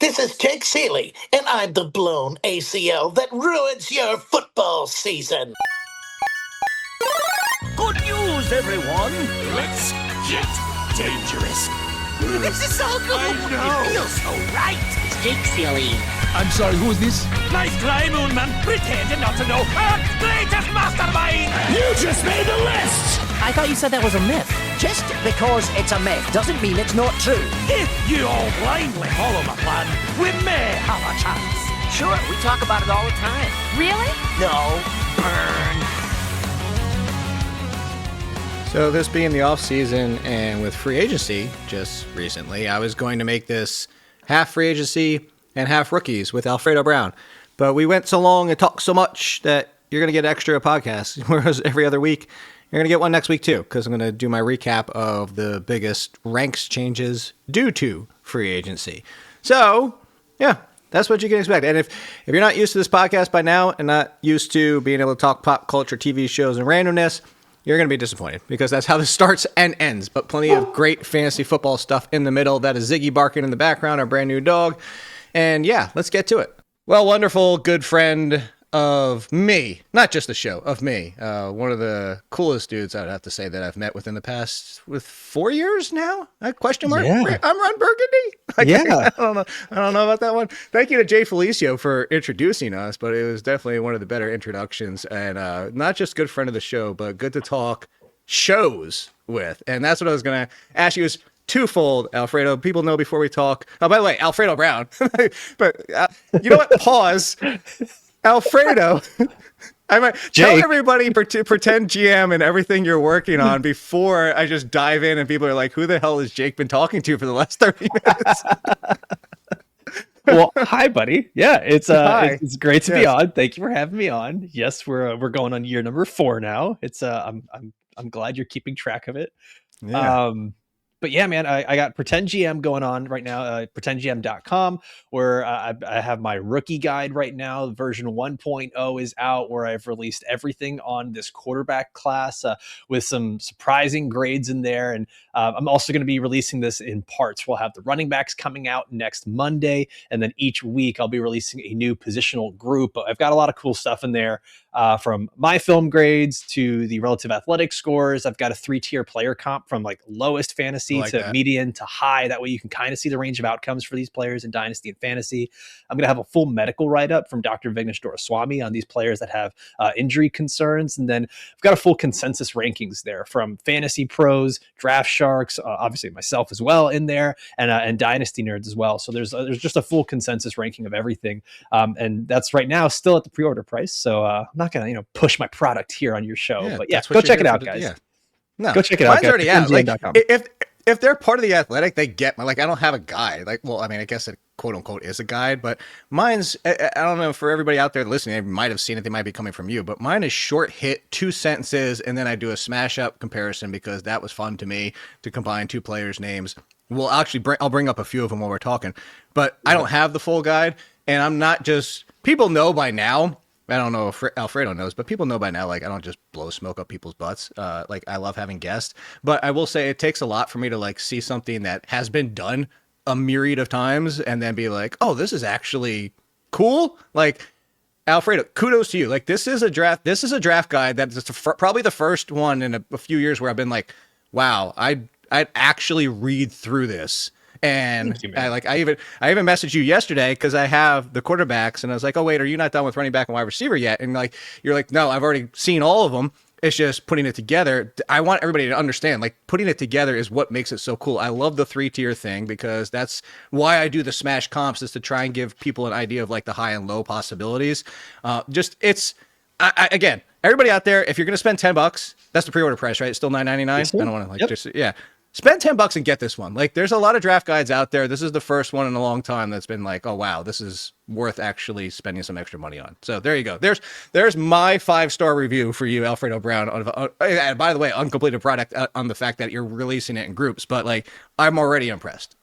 This is Jake Ciely, and I'm the blown ACL that ruins your football season. Good news, everyone! Let's get dangerous. This is so good! I know! It feels so right! It's Jake Ciely. I'm sorry, who is this? Nice try, Moonman. Pretending not to know. Earth's greatest mastermind! You just made the list! I thought you said that was a myth. Just because it's a myth doesn't mean it's not true. If you all blindly follow my plan, we may have a chance. Sure, we talk about it all the time. Really? No, burn. So this being the off season and with free agency just recently, I was going to make this half free agency and half rookies with Alfredo Brown. But we went so long and talked so much that you're going to get extra podcasts, whereas every other week, you're going to get one next week too, because I'm going to do my recap of the biggest ranks changes due to free agency. So, yeah, that's what you can expect. And if you're not used to this podcast by now and not used to being able to talk pop culture, TV shows, and randomness, you're going to be disappointed because that's how this starts and ends. But plenty of great fantasy football stuff in the middle. That is Ziggy barking in the background, our brand new dog. And yeah, let's get to it. Well, wonderful, good friend of me, not just the show, of me. One of the coolest dudes, I'd have to say, that I've met within the past 4 years now. Question mark? Yeah. I'm Ron Burgundy. Yeah. I don't know about that one. Thank you to Jay Felicio for introducing us, but it was definitely one of the better introductions, and not just good friend of the show, but good to talk shows with. And that's what I was going to ask you is twofold, Alfredo. People know before we talk. Oh, by the way, Alfredo Brown. But you know what? Pause. Alfredo, I might tell everybody pretend GM and everything you're working on before I just dive in and people are like, who the hell has Jake been talking to for the last 30 minutes? Well, hi, buddy. Yeah, it's Hi. it's great to be on. Thank you for having me on. Yes, we're going on year number 4 now. It's I'm glad you're keeping track of it. Yeah. But yeah, man, I got Pretend GM going on right now, pretendgm.com, where I have my rookie guide right now. Version 1.0 is out, where I've released everything on this quarterback class with some surprising grades in there. And I'm also going to be releasing this in parts. We'll have the running backs coming out next Monday. And then each week I'll be releasing a new positional group. I've got a lot of cool stuff in there. From my film grades to the relative athletic scores. I've got a 3-tier player comp from like lowest fantasy to median to high. That way you can kind of see the range of outcomes for these players in Dynasty and Fantasy. I'm going to have a full medical write-up from Dr. Vignesh Doraiswamy on these players that have injury concerns. And then I've got a full consensus rankings there from Fantasy Pros, Draft Sharks, obviously myself as well in there, and Dynasty Nerds as well. So there's just a full consensus ranking of everything. And that's right now still at the pre-order price. So I'm not going to push my product here on your show, but yeah, go check it out, guys. Yeah. No, go check it out. Mine's already out. Like, pretendgm.com. if they're part of the Athletic, they get my, like, I don't have a guide. Like, well, I mean, I guess it quote unquote is a guide, but mine's, I don't know, for everybody out there listening, they might have seen it. They might be coming from you, but mine is short hit, 2 sentences. And then I do a smash up comparison because that was fun to me to combine 2 players' names. Well, actually I'll bring up a few of them while we're talking, but I don't have the full guide, and I'm not just, people know by now. I don't know if Alfredo knows, but people know by now, like, I don't just blow smoke up people's butts. Like, I love having guests, but I will say it takes a lot for me to, like, see something that has been done a myriad of times and then be like, oh, this is actually cool. Like, Alfredo, kudos to you. Like, this is a draft guide that is probably the first one in a few years where I've been like, wow, I'd actually read through this. And I even messaged you yesterday because I have the quarterbacks, and I was like, oh wait, are you not done with running back and wide receiver yet? And like, you're like, no, I've already seen all of them. It's just putting it together. I want everybody to understand, like, putting it together is what makes it so cool. I love the 3-tier thing because that's why I do the smash comps, is to try and give people an idea of like the high and low possibilities. Again, everybody out there, if you're going to spend $10, that's the pre-order price, right? It's still $9.99. Yes, I don't want to spend $10 and get this one. Like, there's a lot of draft guides out there. This is the first one in a long time that's been like, oh wow, this is worth actually spending some extra money on. So there you go. There's my 5-star review for you, Alfredo Brown. And by the way, uncompleted product on the fact that you're releasing it in groups, but like, I'm already impressed.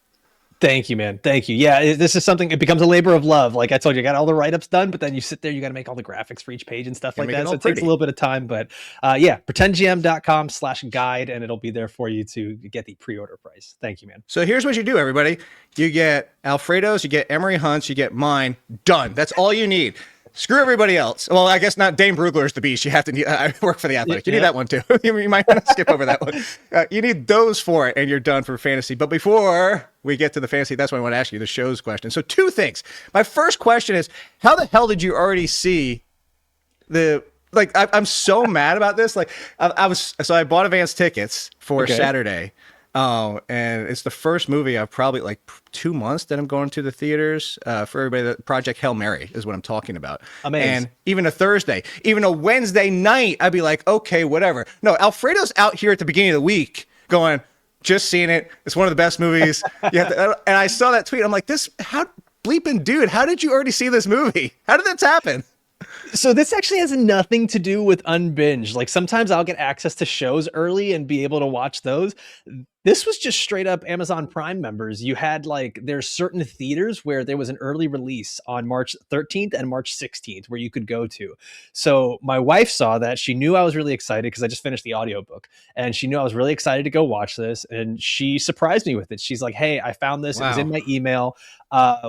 Thank you, man. Thank you. Yeah, this is something, it becomes a labor of love. Like I told you, I got all the write-ups done, but then you sit there, you got to make all the graphics for each page and stuff like that. So it takes a little bit of time, but yeah, pretendgm.com/guide, and it'll be there for you to get the pre-order price. Thank you, man. So here's what you do, everybody. You get Alfredo's, you get Emery Hunt's, you get mine. Done. That's all you need. Screw everybody else. Well, I guess not. Dane Brugler's the beast. You have to I work for the Athletic. You need that one too. You might want to skip over that one. You need those for it, and you're done for fantasy. But before we get to the fantasy, that's what I want to ask you, the show's question. So 2 things. My first question is, how the hell did you already see the... Like, I'm so mad about this. Like, I bought advance tickets for Saturday. Oh, and it's the first movie I've probably like 2 months that I'm going to the theaters. For everybody, that Project Hail Mary is what I'm talking about. Amazing. And even a Thursday, even a Wednesday night, I'd be like, okay, whatever. No, Alfredo's out here at the beginning of the week going, just seen it. It's one of the best movies. And I saw that tweet. I'm like, how bleeping dude, how did you already see this movie? How did this happen? So this actually has nothing to do with unbinged. Like sometimes I'll get access to shows early and be able to watch those. This was just straight up Amazon Prime members. You had there's certain theaters where there was an early release on March 13th and March 16th where you could go to. So my wife saw that. She knew I was really excited because I just finished the audiobook, and she knew I was really excited to go watch this. And she surprised me with it. She's like, hey, I found this. Wow. It was in my email.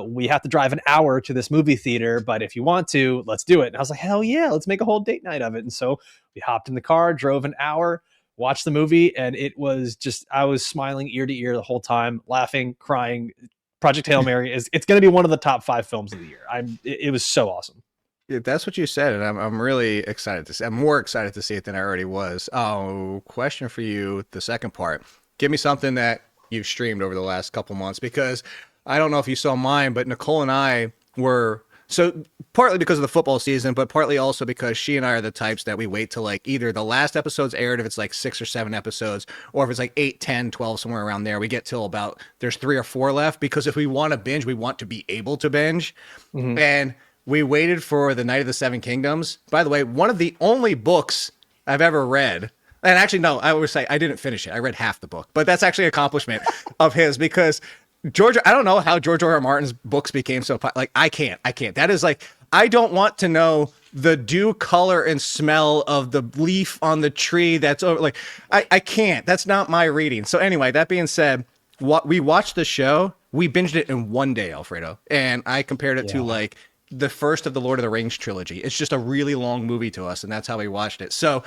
We have to drive an hour to this movie theater, but if you want to, let's do it. And I was like, hell yeah, let's make a whole date night of it. And so we hopped in the car, drove an hour, watched the movie, and it was just, I was smiling ear to ear the whole time, laughing, crying. Project Hail Mary it's going to be one of the top 5 films of the year. It was so awesome. Yeah, that's what you said, and I'm really excited to see. I'm more excited to see it than I already was. Oh, question for you, the second part. Give me something that you've streamed over the last couple months, because I don't know if you saw mine, but Nicole and I were... So partly because of the football season, but partly also because she and I are the types that we wait till like either the last episode's aired if it's like 6 or 7 episodes, or if it's like 8, 10, 12, somewhere around there, we get till about there's 3 or 4 left, because if we want to binge, we want to be able to binge. Mm-hmm. And we waited for The Night of the Seven Kingdoms. By the way, one of the only books I've ever read. And actually, no, I would say I didn't finish it. I read half the book, but that's actually an accomplishment of his, because I don't know how George R. R. Martin's books became so like I can't. That is like, I don't want to know the dew color and smell of the leaf on the tree that's over. Like I can't. That's not my reading. So anyway, that being said, we watched the show. We binged it in one day, Alfredo, and I compared it to like the first of the Lord of the Rings trilogy. It's just a really long movie to us, and that's how we watched it. So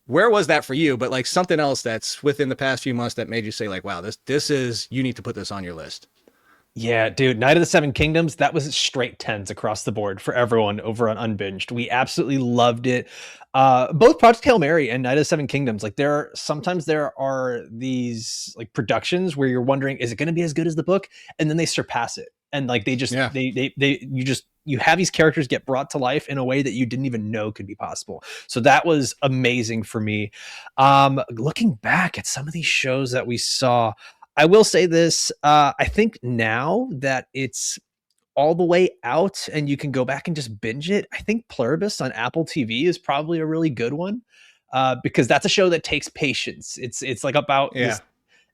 where was that for you? But like something else that's within the past few months that made you say like, wow, this is, you need to put this on your list. Yeah, dude, Night of the Seven Kingdoms, that was straight 10s across the board for everyone over on Unbinged. We absolutely loved it. Both Project Hail Mary and Night of the Seven Kingdoms, like sometimes there are these like productions where you're wondering, is it going to be as good as the book? And then they surpass it. And like they just, you have these characters get brought to life in a way that you didn't even know could be possible. So that was amazing for me. Looking back at some of these shows that we saw, I will say this, I think now that it's all the way out and you can go back and just binge it, I think Pluribus on Apple TV is probably a really good one, because that's a show that takes patience. It's like about this,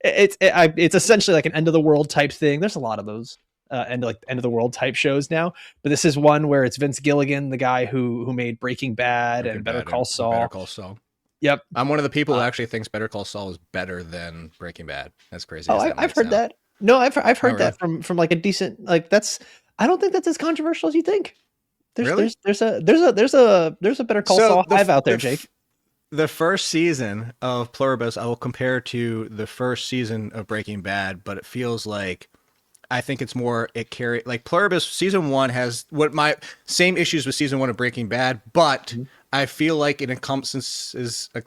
it's essentially like an end of the world type thing. There's a lot of those end of the world type shows now, but this is one where it's Vince Gilligan, the guy who made Breaking Bad and Better Call Saul. Better Call Saul. Yep. I'm one of the people who actually thinks Better Call Saul is better than Breaking Bad. That's crazy. Oh, I've heard that. No, I've heard that from like a decent, like I don't think that's as controversial as you think. There's a Better Call Saul hive out there, Jake. The first season of Pluribus I will compare to the first season of Breaking Bad, but it feels like, I think it's more, like Pluribus season 1 has what my same issues with season 1 of Breaking Bad, but I feel like it encompasses the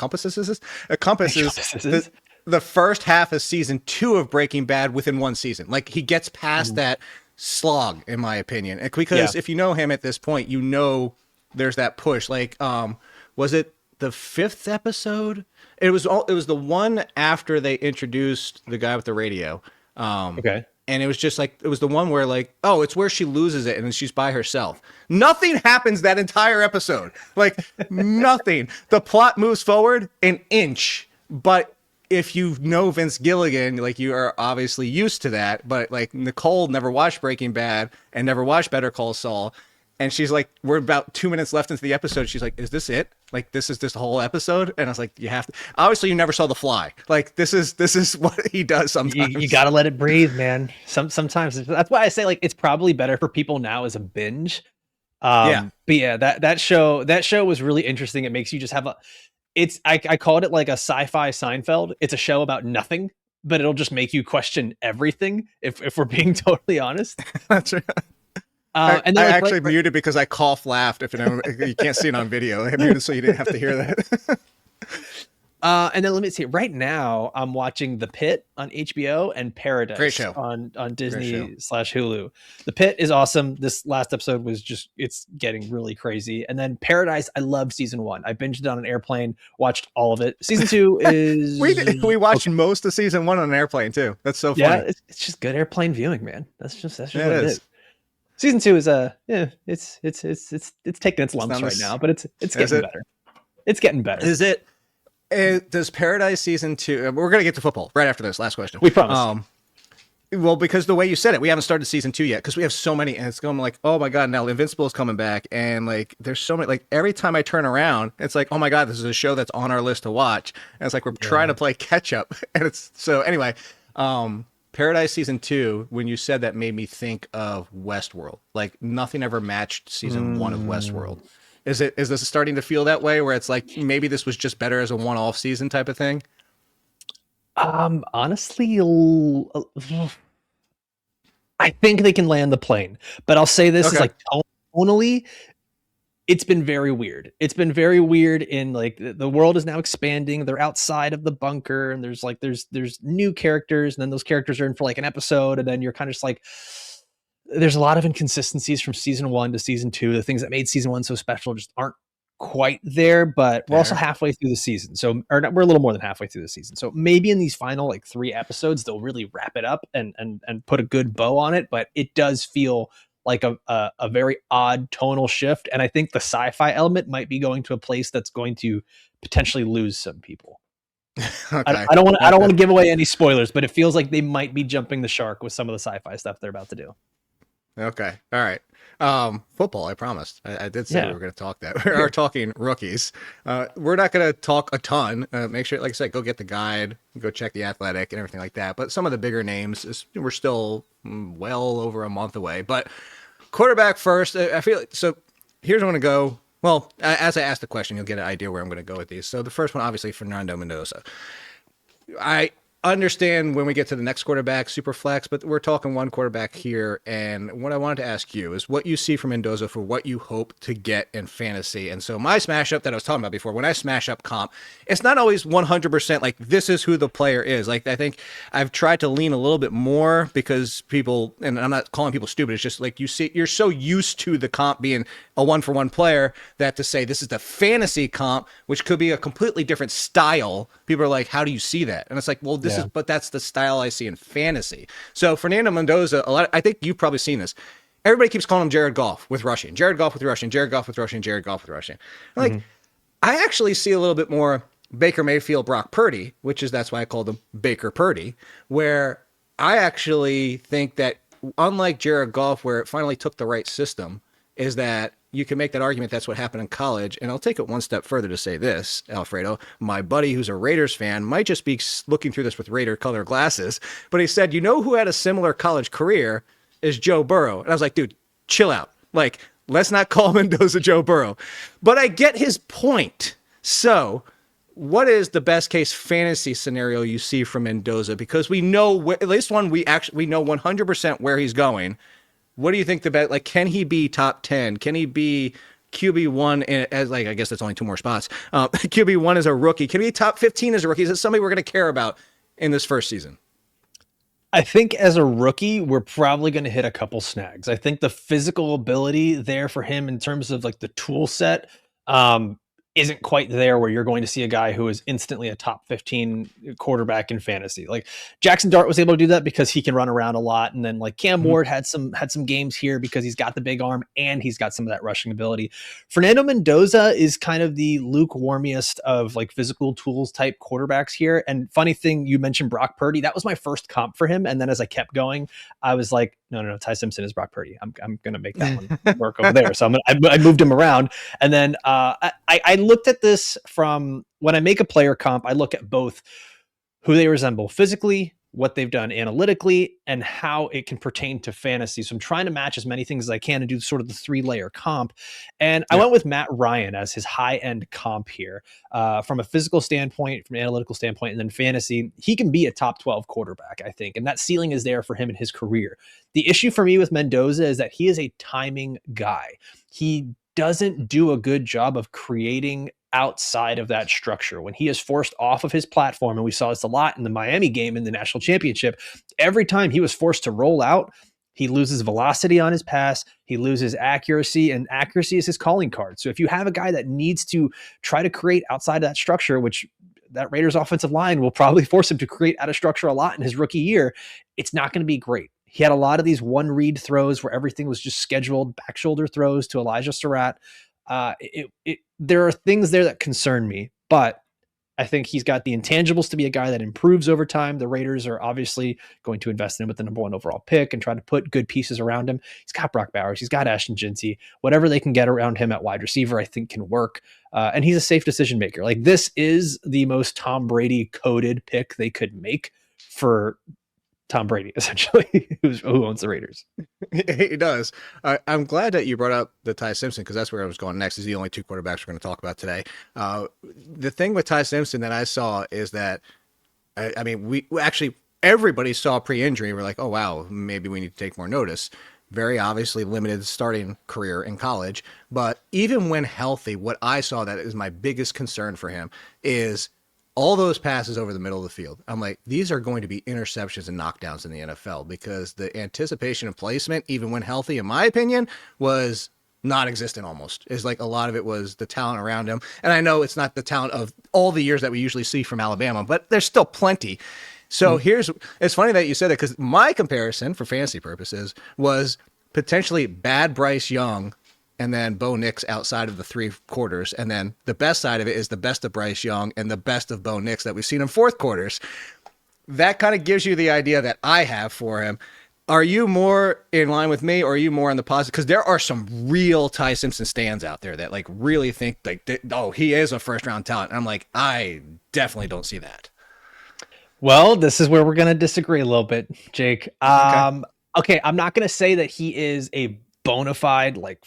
first half of season 2 of Breaking Bad within one season. Like he gets past that slog, in my opinion, because if you know him at this point, you know there's that push. Like, was it the 5th episode? It was the one after they introduced the guy with the radio. Okay. And it was just like, it was the one where like, oh, it's where she loses it and then she's by herself. Nothing happens that entire episode. Like nothing. The plot moves forward an inch, but if you know Vince Gilligan, like you are obviously used to that, but like Nicole never watched Breaking Bad and never watched Better Call Saul. And she's like, we're about 2 minutes left into the episode. She's like, is this it? Like, this is this whole episode? And I was like, you have to. Obviously, you never saw The Fly. Like, this is what he does sometimes. You got to let it breathe, man. Sometimes that's why I say like it's probably better for people now as a binge. But yeah, that show was really interesting. It makes you just have I called it like a sci-fi Seinfeld. It's a show about nothing, but it'll just make you question everything. If we're being totally honest. That's right. And then I actually muted because I laughed. If you can't see it on video, I muted so you didn't have to hear that. And then let me see. Right now, I'm watching The Pit on HBO and Paradise Great show. on Disney/Hulu. The Pit is awesome. This last episode was it's getting really crazy. And then Paradise, I love season 1. I binged it on an airplane, watched all of it. Season 2 is we watched most of season 1 on an airplane too. That's so funny. Yeah, it's just good airplane viewing, man. That's just what it is. Season 2 is it's taking its lumps right now, but it's getting better. It's getting better. Is it? Does Paradise season 2? We're gonna get to football right after this. Last question. We promise. Well, because the way you said it, we haven't started season 2 yet because we have so many, and it's going like, oh my god, now Invincible is coming back, and like there's so many. Like every time I turn around, it's like, oh my god, this is a show that's on our list to watch, and it's like we're trying to play catch up, and it's so anyway. Paradise season 2, when you said that, made me think of Westworld. Like nothing ever matched season 1 of Westworld. Is this starting to feel that way, where it's like maybe this was just better as a one-off season type of thing? Honestly, I think they can land the plane, but I'll say this is like tonally, it's been very weird. It's been very weird in like the world is now expanding. They're outside of the bunker, and there's new characters, and then those characters are in for like an episode, and then you're kind of just like, there's a lot of inconsistencies from season 1 to season 2. The things that made season 1 so special just aren't quite there, but we're also halfway through the season. So, we're a little more than halfway through the season. So maybe in these final like 3 episodes, they'll really wrap it up and put a good bow on it. But it does feel like a very odd tonal shift. And I think the sci-fi element might be going to a place that's going to potentially lose some people. I don't want to give away any spoilers, but it feels like they might be jumping the shark with some of the sci-fi stuff they're about to do. Okay. All right. Football, I promised. I did say we were going to talk that. We are talking rookies. We're not going to talk a ton. Make sure, like I said, go get the guide, go check the Athletic and everything like that. But some of the bigger names, we're still well over a month away. But quarterback first, I feel like, so here's where I'm going to go. Well, as I ask the question, you'll get an idea where I'm going to go with these. So the first one, obviously, Fernando Mendoza. I understand when we get to the next quarterback, super flex, but we're talking one quarterback here. And what I wanted to ask you is what you see from Mendoza for what you hope to get in fantasy. And so my smash up that I was talking about before, when I smash up comp, it's not always 100% like this is who the player is. Like I think I've tried to lean a little bit more because people, and I'm not calling people stupid, it's just like you see, you're so used to the comp being a 1-for-1 player that to say this is the fantasy comp, which could be a completely different style. People are like, how do you see that? And it's like, well, but that's the style I see in fantasy. So Fernando Mendoza, I think you've probably seen this. Everybody keeps calling him Jared Goff with rushing, Jared Goff with rushing, Jared Goff with rushing, Jared Goff with rushing. Like, I actually see a little bit more Baker Mayfield, Brock Purdy, that's why I called him Baker Purdy, where I actually think that unlike Jared Goff, where it finally took the right system, is that you can make that argument that's what happened in college. And I'll take it one step further to say this, Alfredo. My buddy who's a Raiders fan might just be looking through this with Raider color glasses, but he said, you know who had a similar college career is Joe Burrow. And I was like, dude, chill out. Like, let's not call Mendoza Joe Burrow. But I get his point. So what is the best case fantasy scenario you see from Mendoza? Because we know, at least one, we know 100% where he's going. What do you think the bet? Like, can he be top 10? Can he be QB1 as like, I guess that's only 2 more spots. QB1 as a rookie. Can he be top 15 as a rookie? Is it somebody we're going to care about in this first season? I think as a rookie, we're probably going to hit a couple snags. I think the physical ability there for him in terms of like the tool set isn't quite there where you're going to see a guy who is instantly a top 15 quarterback in fantasy. Like Jackson Dart was able to do that because he can run around a lot. And then like Cam Ward had some games here because he's got the big arm and he's got some of that rushing ability. Fernando Mendoza is kind of the lukewarmiest of like physical tools type quarterbacks here. And funny thing, you mentioned Brock Purdy. That was my first comp for him. And then as I kept going, I was like, no, Ty Simpson is Brock Purdy. I'm going to make that one work over there. So I moved him around. And then I looked at this from when I make a player comp, I look at both who they resemble physically, what they've done analytically, and how it can pertain to fantasy. So I'm trying to match as many things as I can and do sort of the 3-layer comp. And I went with Matt Ryan as his high-end comp here. From a physical standpoint, from an analytical standpoint, and then fantasy, he can be a top 12 quarterback, I think. And that ceiling is there for him in his career. The issue for me with Mendoza is that he is a timing guy. He doesn't do a good job of creating outside of that structure. When he is forced off of his platform, and we saw this a lot in the Miami game in the national championship, every time he was forced to roll out, he loses velocity on his pass, he loses accuracy, and accuracy is his calling card. So if you have a guy that needs to try to create outside of that structure, which that Raiders offensive line will probably force him to create out of structure a lot in his rookie year, it's not going to be great. He had a lot of these one read throws where everything was just scheduled back shoulder throws to Elijah Surratt. There are things there that concern me, but I think he's got the intangibles to be a guy that improves over time. The Raiders are obviously going to invest in him with the number 1 overall pick and try to put good pieces around him. He's got Brock Bowers. He's got Ashton Jinty. Whatever they can get around him at wide receiver, I think can work. And he's a safe decision maker. Like this is the most Tom Brady coded pick they could make for Tom Brady, essentially, who owns the Raiders. He does. I'm glad that you brought up the Ty Simpson because that's where I was going next. Is the only 2 quarterbacks we're going to talk about today. The thing with Ty Simpson that I saw is that, I mean, we actually everybody saw pre-injury. We're like, oh wow, maybe we need to take more notice. Very obviously limited starting career in college, but even when healthy, what I saw that is my biggest concern for him is all those passes over the middle of the field. I'm like, these are going to be interceptions and knockdowns in the NFL because the anticipation of placement, even when healthy, in my opinion, was non-existent almost. It's like a lot of it was the talent around him. And I know it's not the talent of all the years that we usually see from Alabama, but there's still plenty. So it's funny that you said that because my comparison for fantasy purposes was potentially bad Bryce Young and then Bo Nix outside of the 3 quarters. And then the best side of it is the best of Bryce Young and the best of Bo Nix that we've seen in 4th quarters. That kind of gives you the idea that I have for him. Are you more in line with me or are you more on the positive? Because there are some real Ty Simpson stands out there that like really think like, oh, he is a 1st-round talent. And I'm like, I definitely don't see that. Well, this is where we're going to disagree a little bit, Jake. Okay, I'm not going to say that he is a bona fide like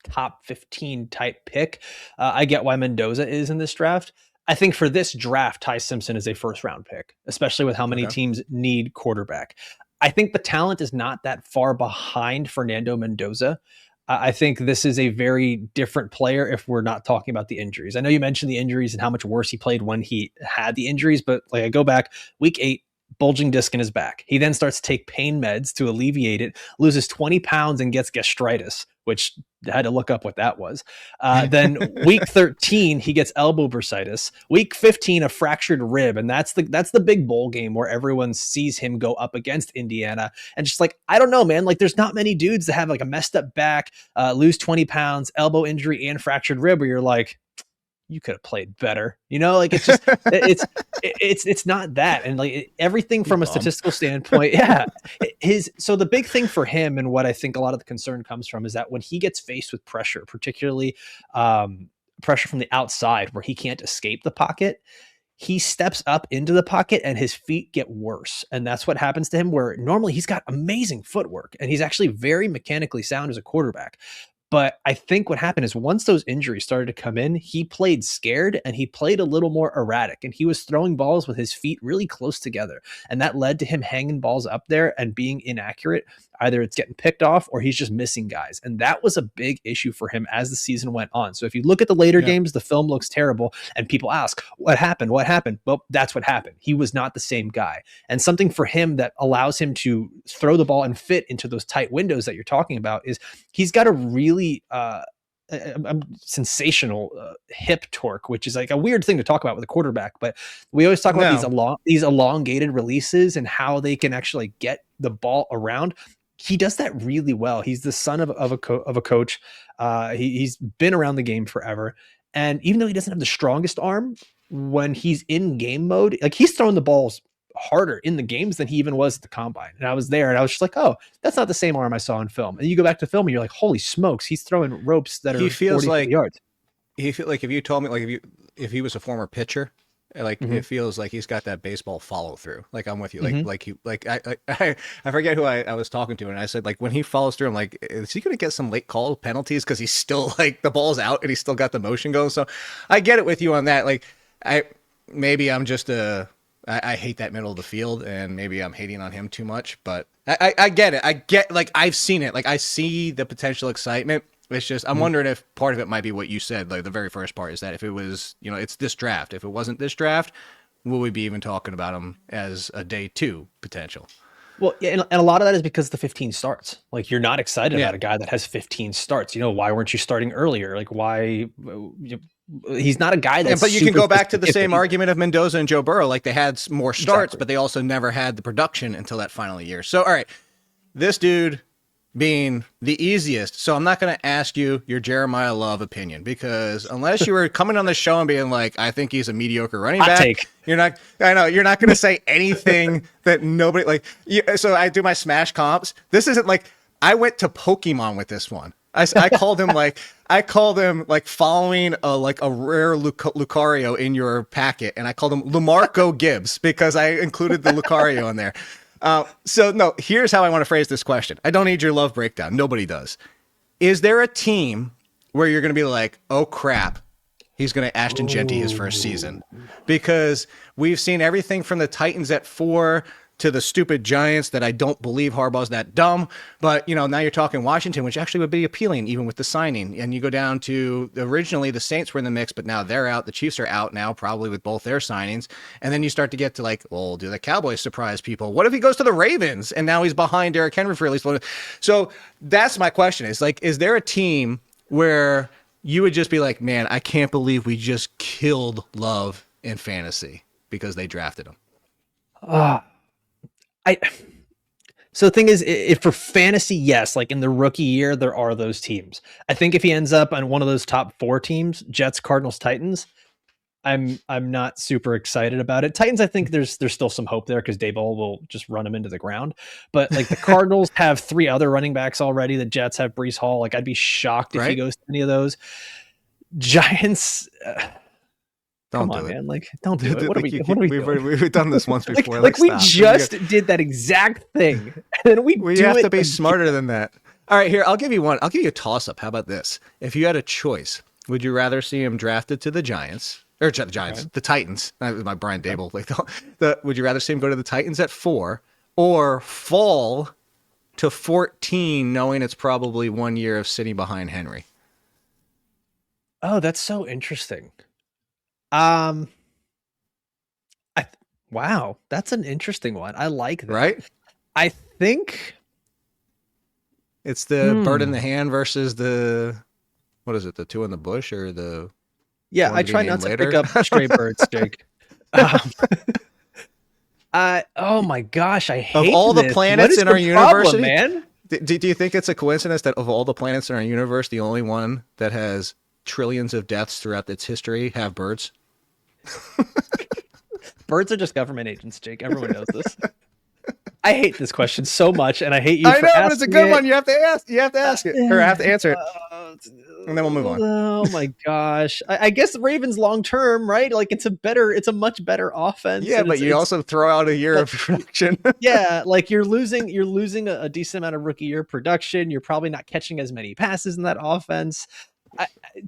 top 15 type pick. I get why Mendoza is in this draft. I think for this draft, Ty Simpson is a 1st-round pick, especially with how many teams need quarterback. I think the talent is not that far behind Fernando Mendoza. I think this is a very different player if we're not talking about the injuries. I know you mentioned the injuries and how much worse he played when he had the injuries, but like I go back, week 8, bulging disc in his back. He then starts to take pain meds to alleviate it, loses 20 pounds and gets gastritis, which I had to look up what that was. Then week 13, he gets elbow bursitis. Week 15, a fractured rib. And that's the big bowl game where everyone sees him go up against Indiana. And just like, I don't know, man, like there's not many dudes that have like a messed up back, lose 20 pounds, elbow injury and fractured rib where you're like, you could have played better, you know, like it's just, it's not that. And like everything from a statistical standpoint. Yeah. So the big thing for him and what I think a lot of the concern comes from is that when he gets faced with pressure, particularly pressure from the outside where he can't escape the pocket, he steps up into the pocket and his feet get worse. And that's what happens to him where normally he's got amazing footwork and he's actually very mechanically sound as a quarterback. But I think what happened is once those injuries started to come in, he played scared and he played a little more erratic and he was throwing balls with his feet really close together. And that led to him hanging balls up there and being inaccurate. Either it's getting picked off or he's just missing guys. And that was a big issue for him as the season went on. So if you look at the later games, the film looks terrible and people ask, what happened? What happened? Well, that's what happened. He was not the same guy. And something for him that allows him to throw the ball and fit into those tight windows that you're talking about is he's got a really sensational hip torque, which is like a weird thing to talk about with a quarterback. But we always talk about these elongated releases and how they can actually get the ball around. He does that really well. He's the son of a coach. He's been around the game forever. And even though he doesn't have the strongest arm, when he's in game mode, like he's throwing the balls harder in the games than he even was at the combine. And I was there and I was just like, oh, that's not the same arm I saw in film. And you go back to film and you're like, holy smokes, he's throwing ropes that are he feels 40 like yards. He feel like if you told me like if he was a former pitcher, like it feels like he's got that baseball follow through. Like I'm with you. I forget who I was talking to, and I said like when he follows through, I'm like, is he going to get some late call penalties because he's still like the ball's out and he's still got the motion going? So I get it with you on that. Like I'm just I hate that middle of the field, and maybe I'm hating on him too much, but I get it. I get like I've seen it. Like I see the potential excitement. It's just, I'm wondering if part of it might be what you said, like the very first part is that if it was, it's this draft. If it wasn't this draft, will we be even talking about him as a day 2 potential? Well, yeah, and a lot of that is because the 15 starts. Like you're not excited about a guy that has 15 starts. Why weren't you starting earlier? Like why? He's not a guy that's. But you can go back to the same argument of Mendoza and Joe Burrow. Like they had more starts, but they also never had the production until that final year. So, all right, this dude being the easiest. So I'm not going to ask you your Jeremiah Love opinion, because unless you were coming on the show and being like, I think he's a mediocre running back, you're not going to say anything that nobody like. So I do my smash comps. This isn't like I went to Pokemon with this one. I called him like following a rare Lucario in your packet, and I called him Lamarco Gibbs because I included the Lucario in there. So no, here's how I want to phrase this question. I don't need your love breakdown. Nobody does. Is there a team where you're going to be like, oh crap, he's going to Ashton Genty his first season? Because we've seen everything from the Titans at 4 to the stupid Giants that I don't believe Harbaugh's that dumb. But, now you're talking Washington, which actually would be appealing even with the signing. And you go down to originally the Saints were in the mix, but now they're out. The Chiefs are out now, probably with both their signings. And then you start to get to like, well, do the Cowboys surprise people? What if he goes to the Ravens and now he's behind Derrick Henry for at least one? So that's my question is like, is there a team where you would just be like, man, I can't believe we just killed Love in fantasy because they drafted him? So the thing is, if for fantasy, yes, like in the rookie year, there are those teams. I think if he ends up on one of those top 4 teams, Jets, Cardinals, Titans, I'm not super excited about it. Titans, I think there's still some hope there because Daboll will just run him into the ground. But like the Cardinals have 3 other running backs already. The Jets have Breece Hall. Like I'd be shocked if he goes to any of those. Giants. Come on, man! Like, don't do it. What are we doing? We've done this once before. like we just did that exact thing, and then we have to be smarter than that. All right, here I'll give you one. I'll give you a toss-up. How about this? If you had a choice, would you rather see him drafted to the Giants or the Giants, the Titans? That was my Brian Daboll. Like, would you rather see him go to the Titans at 4 or fall to 14, knowing it's probably 1 year of sitting behind Henry? Oh, that's so interesting. Wow, that's an interesting one. I like that. Right? I think it's the bird in the hand versus the, what is it? The 2 in the bush or the? Yeah, I try not to pick up stray birds, Jake. Oh my gosh, I hate of all the planets in our universe, man. Do you think it's a coincidence that of all the planets in our universe, the only one that has trillions of deaths throughout its history have birds? Birds are just government agents, Jake. Everyone knows this. I hate this question so much, and I hate you. I know, but it's a good one. You have to ask. You have to ask it, or have to answer it, and then we'll move on. Oh my gosh! I guess the Ravens long term, right? Like it's a much better offense. Yeah, but you also throw out a year of production. Yeah, like you're losing a decent amount of rookie year production. You're probably not catching as many passes in that offense.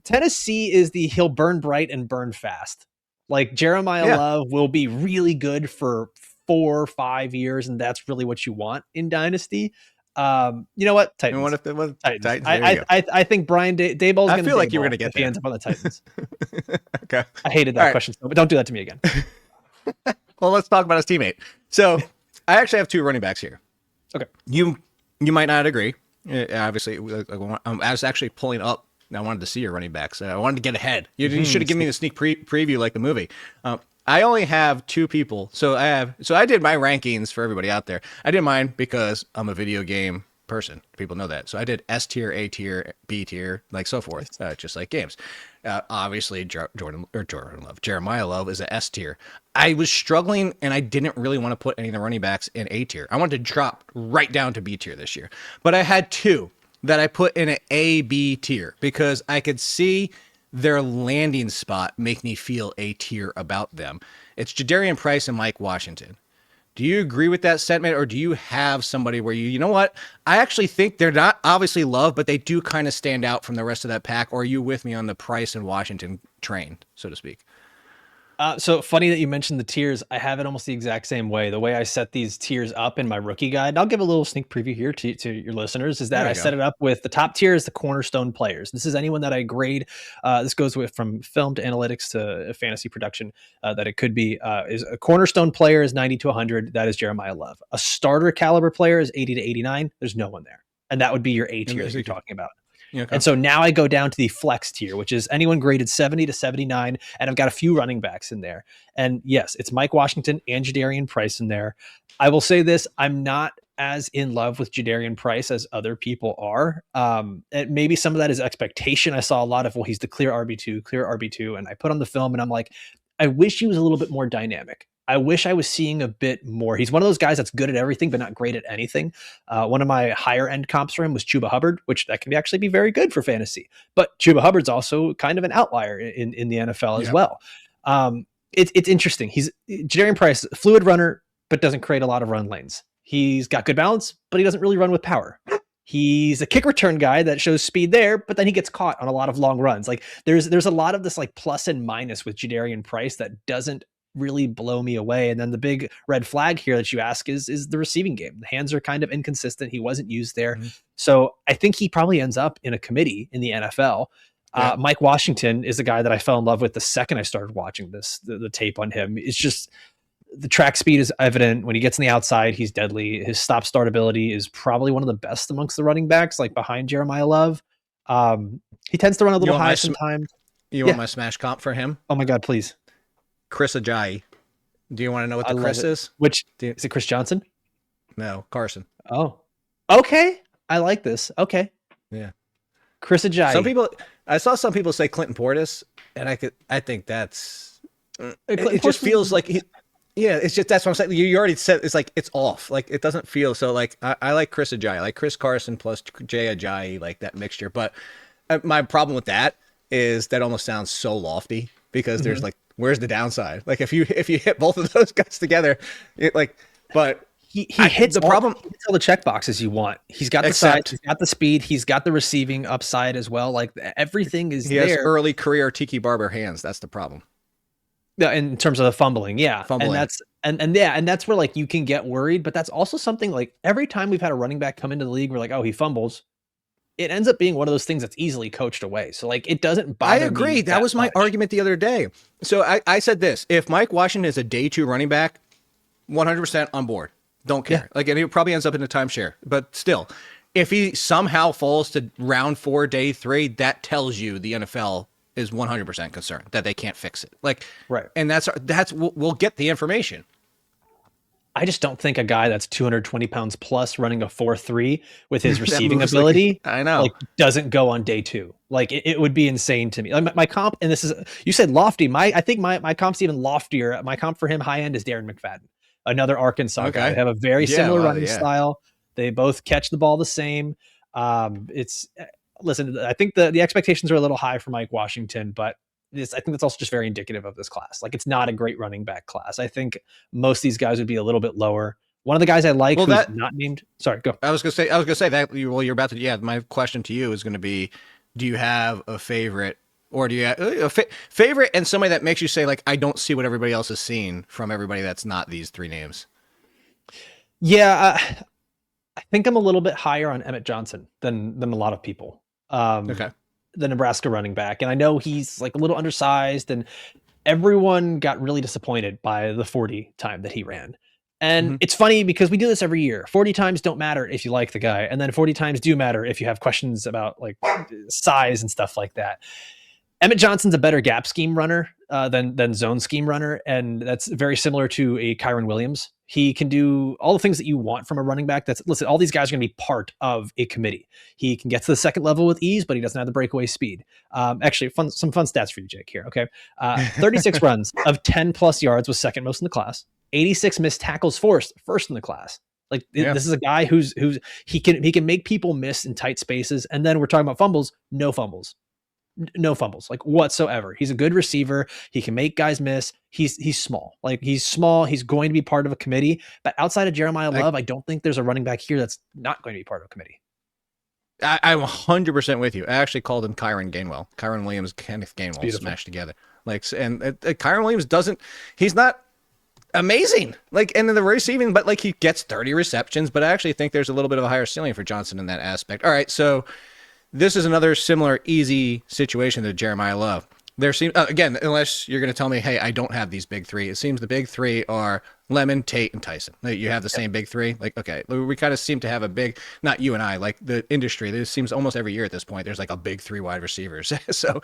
Tennessee is he'll burn bright and burn fast. Like Jeremiah Love will be really good for 4 or 5 years, and that's really what you want in Dynasty. You know what? Titans. And what if it was Titans? I think Brian Daboll's going to. I feel like you were going to get there. He ends up on the Titans. Okay. I hated that question, but don't do that to me again. Well, let's talk about his teammate. So I actually have 2 running backs here. Okay. You might not agree. Obviously, I was actually pulling up I wanted to see your running backs. I wanted to get ahead. You should have given me the sneak preview like the movie. I only have two people. So I did my rankings for everybody out there. I did mine because I'm a video game person. People know that. So I did S tier, A tier, B tier, like so forth, just like games. Obviously, Jeremiah Love is a S tier. I was struggling, and I didn't really want to put any of the running backs in A tier. I wanted to drop right down to B tier this year. But I had two that I put in an A, B tier because I could see their landing spot make me feel A tier about them. It's Jadarian Price and Mike Washington. Do you agree with that sentiment, or do you have somebody where you know what? I actually think they're not obviously loved, but they do kind of stand out from the rest of that pack, or are you with me on the Price and Washington train, so to speak? So funny that you mentioned the tiers. I have it almost the exact same way. The way I set these tiers up in my rookie guide, and I'll give a little sneak preview here to your listeners, is that I set it up with the top tier is the cornerstone players. This is anyone that I grade. This goes with from film to analytics to fantasy production that it could be. Is a cornerstone player is 90 to 100. That is Jeremiah Love. A starter caliber player is 80 to 89. There's no one there. And that would be your A tier that you're talking about. Okay. And so now I go down to the flex tier, which is anyone graded 70 to 79. And I've got a few running backs in there. And yes, it's Mike Washington and Jadarian Price in there. I will say this. I'm not as in love with Jadarian Price as other people are. And maybe some of that is expectation. I saw a lot of, well, he's the clear RB2. And I put on the film and I'm like, I wish he was a little bit more dynamic. I wish I was seeing a bit more. He's one of those guys that's good at everything, but not great at anything. One of my higher end comps for him was Chuba Hubbard, which that can actually be very good for fantasy. But Chuba Hubbard's also kind of an outlier in the NFL as well. It's interesting. He's Jadarian Price, fluid runner, but doesn't create a lot of run lanes. He's got good balance, but he doesn't really run with power. He's a kick return guy that shows speed there, but then he gets caught on a lot of long runs. Like there's a lot of this like plus and minus with Jadarian Price that doesn't really blow me away. And then the big red flag here that you ask is the receiving game. The hands are kind of inconsistent. He wasn't used there. So I think he probably ends up in a committee in the NFL. Mike Washington is a guy that I fell in love with the second I started watching the tape on him. It's just the track speed is evident. When he gets on the outside, he's deadly. His stop start ability is probably one of the best amongst the running backs, like behind Jeremiah Love. He tends to run a little high sometimes. You want my smash comp for him? Oh my God, please. Chris Ajayi. Do you want to know what the Chris is? Is it Chris Johnson? No, Carson. Oh, okay. I like this. Okay. Yeah. Chris Ajayi. I saw some people say Clinton Portis, and I think that's, it just feels like it's just, that's what I'm saying. You already said, it's like, it's off. Like, it doesn't feel so like, I like Chris Ajayi, like Chris Carson plus Jay Ajayi, like that mixture. But my problem with that is that almost sounds so lofty because there's like, where's the downside? Like if you hit both of those guys together, he hits all the check boxes you want. He's got the size, he's got the speed, he's got the receiving upside as well. Like everything is there. He has early career Tiki Barber hands. That's the problem. Yeah, in terms of the fumbling, and that's where like you can get worried. But that's also something like every time we've had a running back come into the league, we're like, oh, he fumbles. It ends up being one of those things that's easily coached away. So like, it doesn't bother me. I agree. That was my argument the other day. So I said this, if Mike Washington is a day 2 running back, 100% on board. Don't care. Like, and he probably ends up in a timeshare, but still, if he somehow falls to round 4, day 3, that tells you the NFL is 100% concerned that they can't fix it. Like, right. And we'll get the information. I just don't think a guy that's 220 pounds plus running a 4.3 with his receiving ability, like doesn't go on day 2. Like it would be insane to me. Like my comp, and this is, you said lofty. I think my comp's even loftier. My comp for him high end is Darren McFadden, another Arkansas guy. They have a very similar running style. They both catch the ball the same. Listen, I think the expectations are a little high for Mike Washington, but I think that's also just very indicative of this class. Like, it's not a great running back class. I think most of these guys would be a little bit lower. One of the guys I like who's not named. Sorry, go. I was gonna say that. Well, you're about to. Yeah, my question to you is going to be: do you have a favorite, or do you have a favorite and somebody that makes you say like, I don't see what everybody else is seeing from everybody that's not these 3 names? Yeah, I think I'm a little bit higher on Emmett Johnson than a lot of people. The Nebraska running back. And I know he's like a little undersized and everyone got really disappointed by the 40 time that he ran. And it's funny because we do this every year. 40 times don't matter if you like the guy, and then 40 times do matter if you have questions about like size and stuff like that. Emmett Johnson's a better gap scheme runner than zone scheme runner, and that's very similar to a Kyron Williams. He can do all the things that you want from a running back. Listen, all these guys are going to be part of a committee. He can get to the second level with ease, but he doesn't have the breakaway speed. Actually, some fun stats for you, Jake, here. Okay. 36 runs of 10 plus yards was second most in the class. 86 missed tackles forced, first in the class. Like this is a guy who's he can make people miss in tight spaces. And then we're talking about fumbles, no fumbles. No fumbles, like whatsoever. He's a good receiver. He can make guys miss. He's small. Like he's small. He's going to be part of a committee. But outside of Jeremiah Love, I don't think there's a running back here that's not going to be part of a committee. I'm 100% with you. I actually called him Kyron Gainwell. Kyron Williams, Kenneth Gainwell smashed together. Like, and Kyron Williams he's not amazing. Like, and in the receiving, but like he gets 30 receptions. But I actually think there's a little bit of a higher ceiling for Johnson in that aspect. All right, so this is another similar easy situation to Jeremiah Love. There seems again, unless you're going to tell me, hey, I don't have these big three. It seems the big three are Lemon, Tate, and Tyson. Like, you have the same big three. Like, okay, we kind of seem to have a big, not you and I, like the industry. This seems almost every year at this point. There's like a big three wide receivers. So,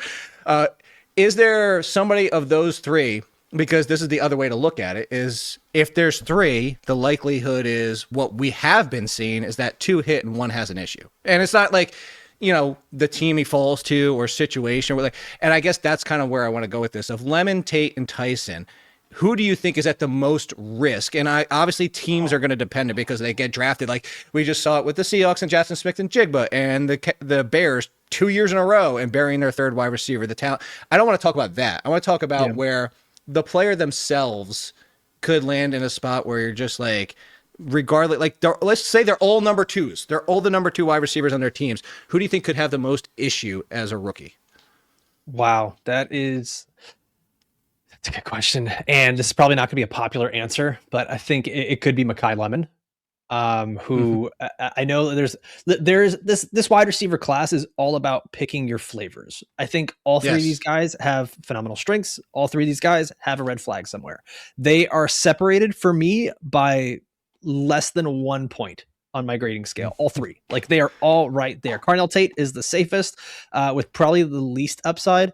is there somebody of those three? Because this is the other way to look at it, is if there's three, the likelihood is what we have been seeing is that two hit and one has an issue. And it's not like, you know, the team he falls to or situation where, like, and I guess that's kind of where I want to go with this. Of Lemon, Tate, and Tyson, who do you think is at the most risk? And obviously teams are going to depend on because they get drafted. Like we just saw it with the Seahawks and Jackson Smith and Jigba and the Bears 2 years in a row and burying their third wide receiver. The talent. I don't want to talk about that. I want to talk about where the player themselves could land in a spot where you're just like, regardless, like let's say they're all number twos. They're all the number two wide receivers on their teams. Who do you think could have the most issue as a rookie? Wow, that's a good question. And this is probably not going to be a popular answer, but I think it could be Makai Lemon, who I know there's this wide receiver class is all about picking your flavors. I think all three of these guys have phenomenal strengths. All three of these guys have a red flag somewhere. They are separated for me by less than 1 point on my grading scale. All three, like they are all right there. Carnell Tate is the safest with probably the least upside.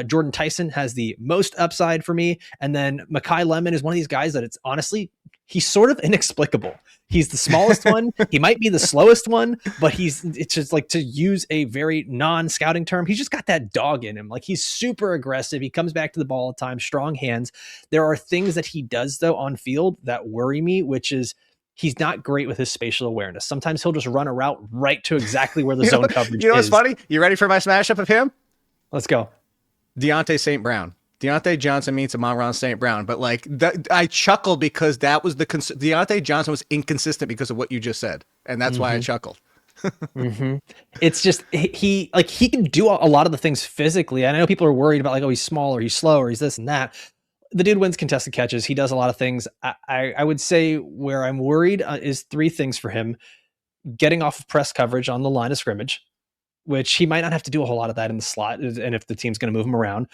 Jordan Tyson has the most upside for me. And then Makai Lemon is one of these guys that it's honestly, he's sort of inexplicable. He's the smallest one. He might be the slowest one, but it's just like, to use a very non-scouting term, he's just got that dog in him. Like he's super aggressive. He comes back to the ball all the time, strong hands. There are things that he does though on field that worry me, which is he's not great with his spatial awareness. Sometimes he'll just run a route right to exactly where the zone coverage is. You know what's funny? You ready for my smash up of him? Let's go. Deontay St. Brown. Deontay Johnson meets Amon-Ra St. Brown, but like I chuckled because that was Deontay Johnson was inconsistent because of what you just said, and that's why I chuckled. It's just he can do a lot of the things physically. And I know people are worried about like, oh, he's small or he's slow or he's this and that. The dude wins contested catches. He does a lot of things. I would say where I'm worried is three things for him: getting off of press coverage on the line of scrimmage, which he might not have to do a whole lot of that in the slot, and if the team's going to move him around.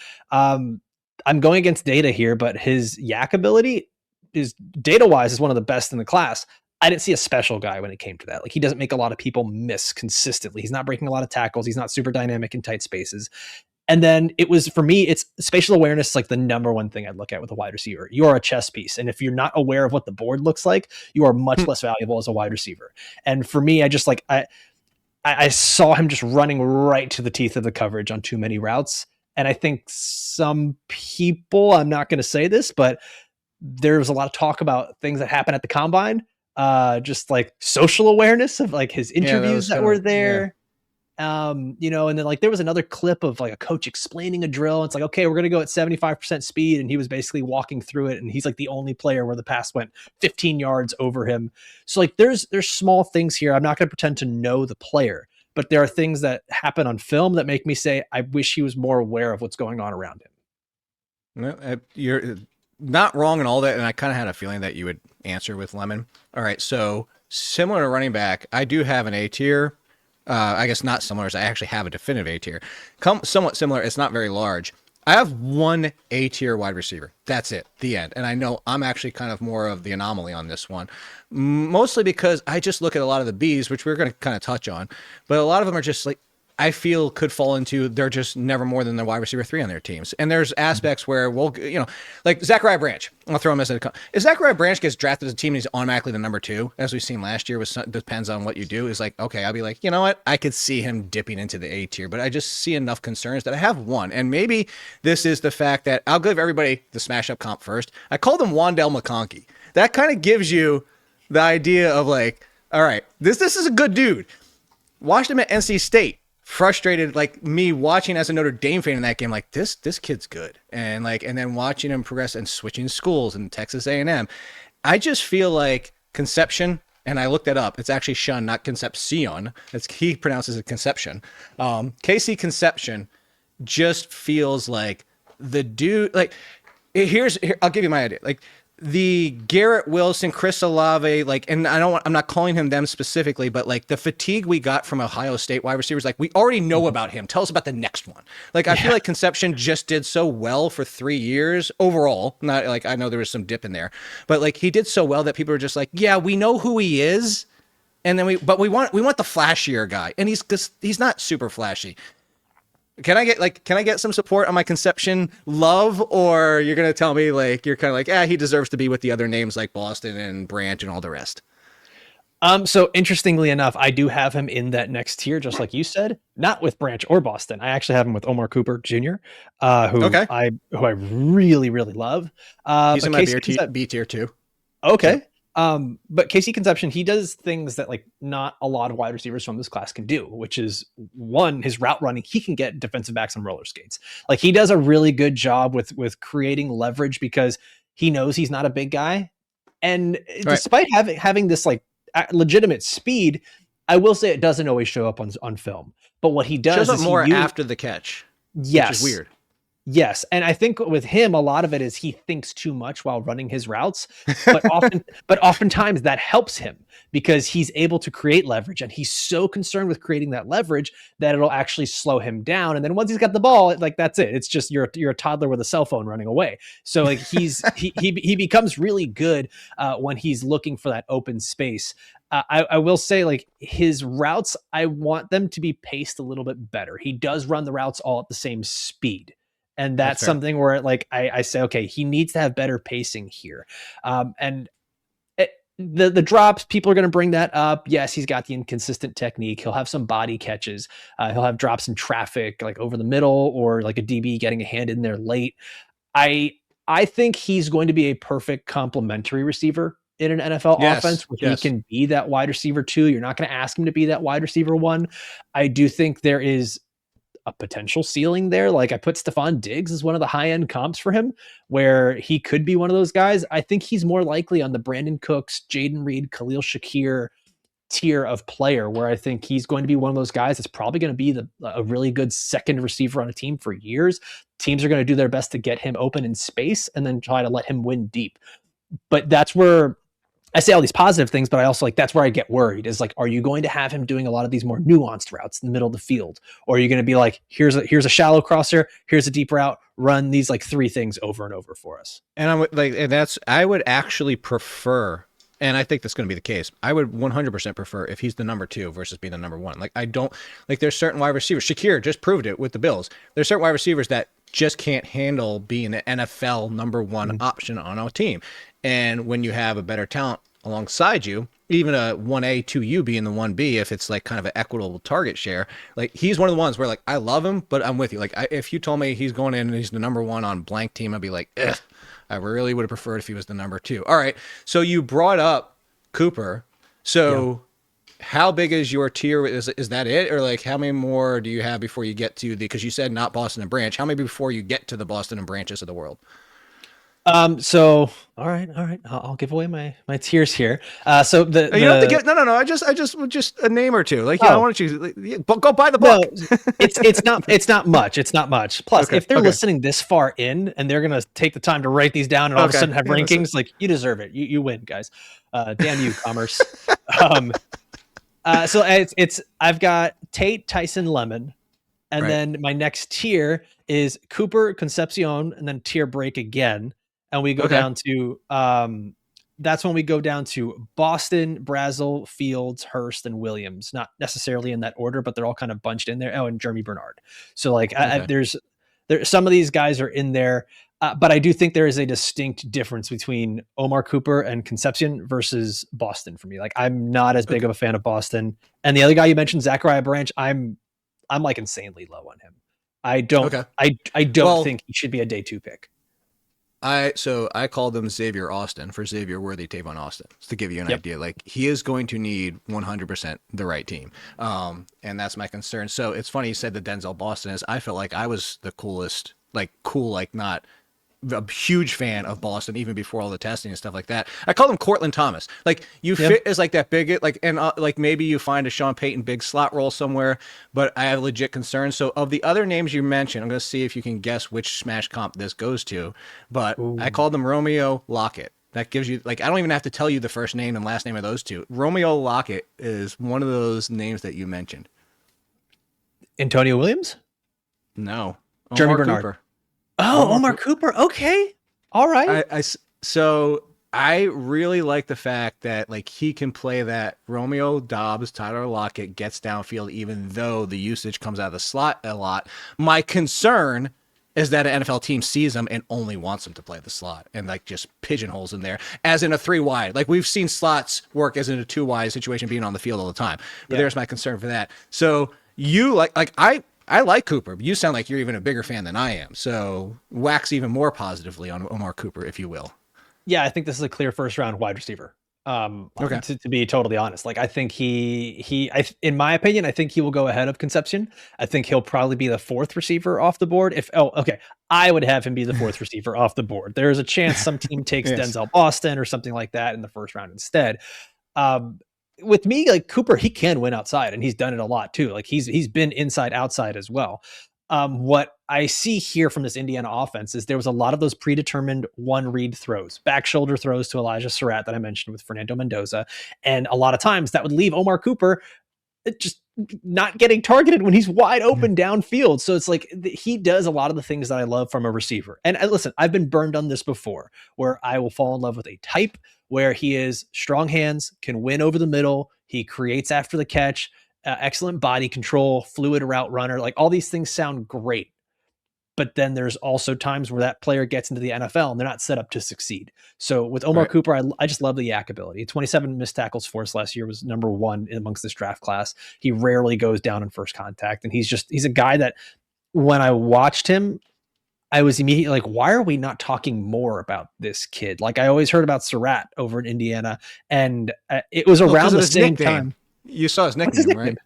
I'm going against data here, but his yak ability is data-wise is one of the best in the class. I didn't see a special guy when it came to that. Like he doesn't make a lot of people miss consistently. He's not breaking a lot of tackles. He's not super dynamic in tight spaces. And then it was, for me, it's spatial awareness is like the number one thing I'd look at with a wide receiver. You are a chess piece. And if you're not aware of what the board looks like, you are much less valuable as a wide receiver. And for me, I just like, I saw him just running right to the teeth of the coverage on too many routes. And I think some people, I'm not going to say this, but there was a lot of talk about things that happened at the combine. Just like social awareness of like his interviews that were there. You know, and then like there was another clip of like a coach explaining a drill. It's like, okay, we're going to go at 75% speed. And he was basically walking through it. And he's like the only player where the pass went 15 yards over him. So like there's small things here. I'm not going to pretend to know the player, but there are things that happen on film that make me say, I wish he was more aware of what's going on around him. No, you're not wrong in all that. And I kind of had a feeling that you would answer with Lemon. All right. So similar to running back, I do have an A tier. I guess not similar as I actually have a definitive A tier. Somewhat similar. It's not very large. I have one A tier wide receiver. That's it. The end. And I know I'm actually kind of more of the anomaly on this one, mostly because I just look at a lot of the Bs, which we're going to kind of touch on, but a lot of them are just like, I feel could fall into, they're just never more than the wide receiver 3 on their teams. And there's aspects where like Zachariah Branch, I'll throw him as if Zachariah Branch gets drafted as a team and he's automatically the number 2, as we've seen last year, depends on what you do, is like, okay, I'll be like, you know what? I could see him dipping into the A tier, but I just see enough concerns that I have one. And maybe this is the fact that I'll give everybody the smash up comp first. I called him Wandale McConkey. That kind of gives you the idea of like, all right, this is a good dude. Watched him at NC State. Frustrated, like me watching as a Notre Dame fan in that game, like this kid's good, and then watching him progress and switching schools in Texas A&M. I just feel like Concepcion, and I looked that up. It's actually Shun, not Concepcion. He pronounces it Concepcion. KC Concepcion just feels like the dude. Like here, I'll give you my idea. Like the Garrett Wilson, Chris Olave, and I'm not calling him them specifically, but like the fatigue we got from Ohio State wide receivers, like we already know about him. Tell us about the next one. Like I feel like Concepcion just did so well for 3 years overall. Not like, I know there was some dip in there, but like he did so well that people are just like, yeah, we know who he is, and then we want the flashier guy, and he's not super flashy. Can I get some support on my Concepcion love, or you're gonna tell me like you're kind of like, he deserves to be with the other names like Boston and Branch and all the rest? So interestingly enough, I do have him in that next tier, just like you said, not with Branch or Boston. I actually have him with Omar Cooper Jr., who I really, really love. He's in my B tier too. Okay. But KC Concepcion, he does things that like not a lot of wide receivers from this class can do, which is one, his route running. He can get defensive backs on roller skates. Like he does a really good job with creating leverage because he knows he's not a big guy. And despite having this like legitimate speed, I will say it doesn't always show up on film. But what he does shows up more after the catch. Yes. Which is weird. Yes, and I think with him, a lot of it is he thinks too much while running his routes, but oftentimes that helps him because he's able to create leverage, and he's so concerned with creating that leverage that it'll actually slow him down. And then once he's got the ball, like that's it. It's just you're a toddler with a cell phone running away. So like he becomes really good when he's looking for that open space. I will say, like, his routes, I want them to be paced a little bit better. He does run the routes all at the same speed. And that's something where, like, I say, okay, he needs to have better pacing here. The drops, people are going to bring that up. Yes, he's got the inconsistent technique. He'll have some body catches. He'll have drops in traffic, like over the middle, or like a DB getting a hand in there late. I think he's going to be a perfect complementary receiver in an NFL offense where he can be that wide receiver 2. You're not going to ask him to be that wide receiver 1. I do think there is a potential ceiling there. Like I put Stephon Diggs as one of the high-end comps for him, where he could be one of those guys. I think he's more likely on the Brandon Cooks, Jaden Reed, Khalil Shakir tier of player, where I think he's going to be one of those guys that's probably going to be a really good second receiver on a team for years. Teams are going to do their best to get him open in space and then try to let him win deep. But that's where I say all these positive things, but I also that's where I get worried is like, are you going to have him doing a lot of these more nuanced routes in the middle of the field? Or are you going to be like, here's a shallow crosser, here's a deep route, run these like 3 things over and over for us. And I would actually prefer, and I think that's going to be the case, I would 100% prefer if he's the number 2 versus being the number 1. Like I don't, like there's certain wide receivers, Shakir just proved it with the Bills. There's certain wide receivers that just can't handle being an NFL number 1 option on a team. And when you have a better talent alongside you, even a 1A, 2U being the 1B, if it's like kind of an equitable target share, like he's one of the ones where like I love him, but I'm with you. Like if you told me he's going in and he's the number 1 on blank team, I'd be like, ugh, I really would have preferred if he was the number 2. All right. So you brought up Cooper. So how big is your tier? Is that it? Or like how many more do you have before you get to because you said not Boston and Branch, how many before you get to the Boston and Branches of the world? So all right. I'll give away my tiers here. So you don't have to get no. I just a name or two. Like, I want you go buy the book. No, it's not much. It's not much. Plus, if they're listening this far in and they're gonna take the time to write these down and all of a sudden have rankings, like you deserve it. You win, guys. Damn you, commerce. So it's I've got Tate, Tyson, Lemon, And then my next tier is Cooper, Concepcion, and then tier break again. And we go down to that's when we go down to Boston, Brazel, Fields, Hurst, and Williams. Not necessarily in that order, but they're all kind of bunched in there. Oh, and Jeremy Bernard. So like there's some of these guys are in there, but I do think there is a distinct difference between Omar Cooper and Concepcion versus Boston for me. Like I'm not as big of a fan of Boston. And the other guy you mentioned, Zachariah Branch, I'm like insanely low on him. I don't think he should be a day 2 pick. I called him Xavier Austin for Xavier Worthy Tavon Austin, just to give you an idea. Like he is going to need 100% the right team, and that's my concern. So it's funny you said that Denzel Boston is. I felt like I was the coolest, not a huge fan of Boston even before all the testing and stuff like that. I called him Cortland Thomas. Like you fit as like that big, like maybe you find a Sean Payton big slot role somewhere, but I have legit concerns. So of the other names you mentioned, I'm going to see if you can guess which Smash comp this goes to, but I called them Romeo Lockett. That gives you, like, I don't even have to tell you the first name and last name of those two. Romeo Lockett is one of those names that you mentioned. Antonio Williams? No. Jeremy Bernard. Cooper. Oh, Omar Cooper. Okay. All right. So I really like the fact that like he can play that Romeo Dobbs, Tyler Lockett gets downfield, even though the usage comes out of the slot a lot. My concern is that an NFL team sees him and only wants him to play the slot and like just pigeonholes in there as in a 3 wide. Like we've seen slots work as in a 2 wide situation being on the field all the time. But there's my concern for that. So you I like Cooper. You sound like you're even a bigger fan than I am. So wax even more positively on Omar Cooper, if you will. Yeah, I think this is a clear first round wide receiver. To be totally honest, like I think in my opinion, I think he will go ahead of Concepcion. I think he'll probably be the 4th receiver off the board. I would have him be the 4th receiver off the board. There's a chance some team takes Denzel Boston or something like that in the first round instead. With me, like Cooper, he can win outside, and he's done it a lot too. Like he's been inside, outside as well. What I see here from this Indiana offense is there was a lot of those predetermined one read throws, back shoulder throws to Elijah Surratt that I mentioned with Fernando Mendoza, and a lot of times that would leave Omar Cooper just not getting targeted when he's wide open downfield. So it's like he does a lot of the things that I love from a receiver. And listen, I've been burned on this before, where I will fall in love with a type where he is strong hands, can win over the middle, he creates after the catch, excellent body control, fluid route runner. Like all these things sound great. But then there's also times where that player gets into the NFL and they're not set up to succeed. So with Omar Cooper, I just love the yak ability. 27 missed tackles forced last year, was number 1 amongst this draft class. He rarely goes down in first contact. And he's a guy that when I watched him, I was immediately like, why are we not talking more about this kid? Like I always heard about Surratt over in Indiana, and it was around the same time. You saw his nickname, right?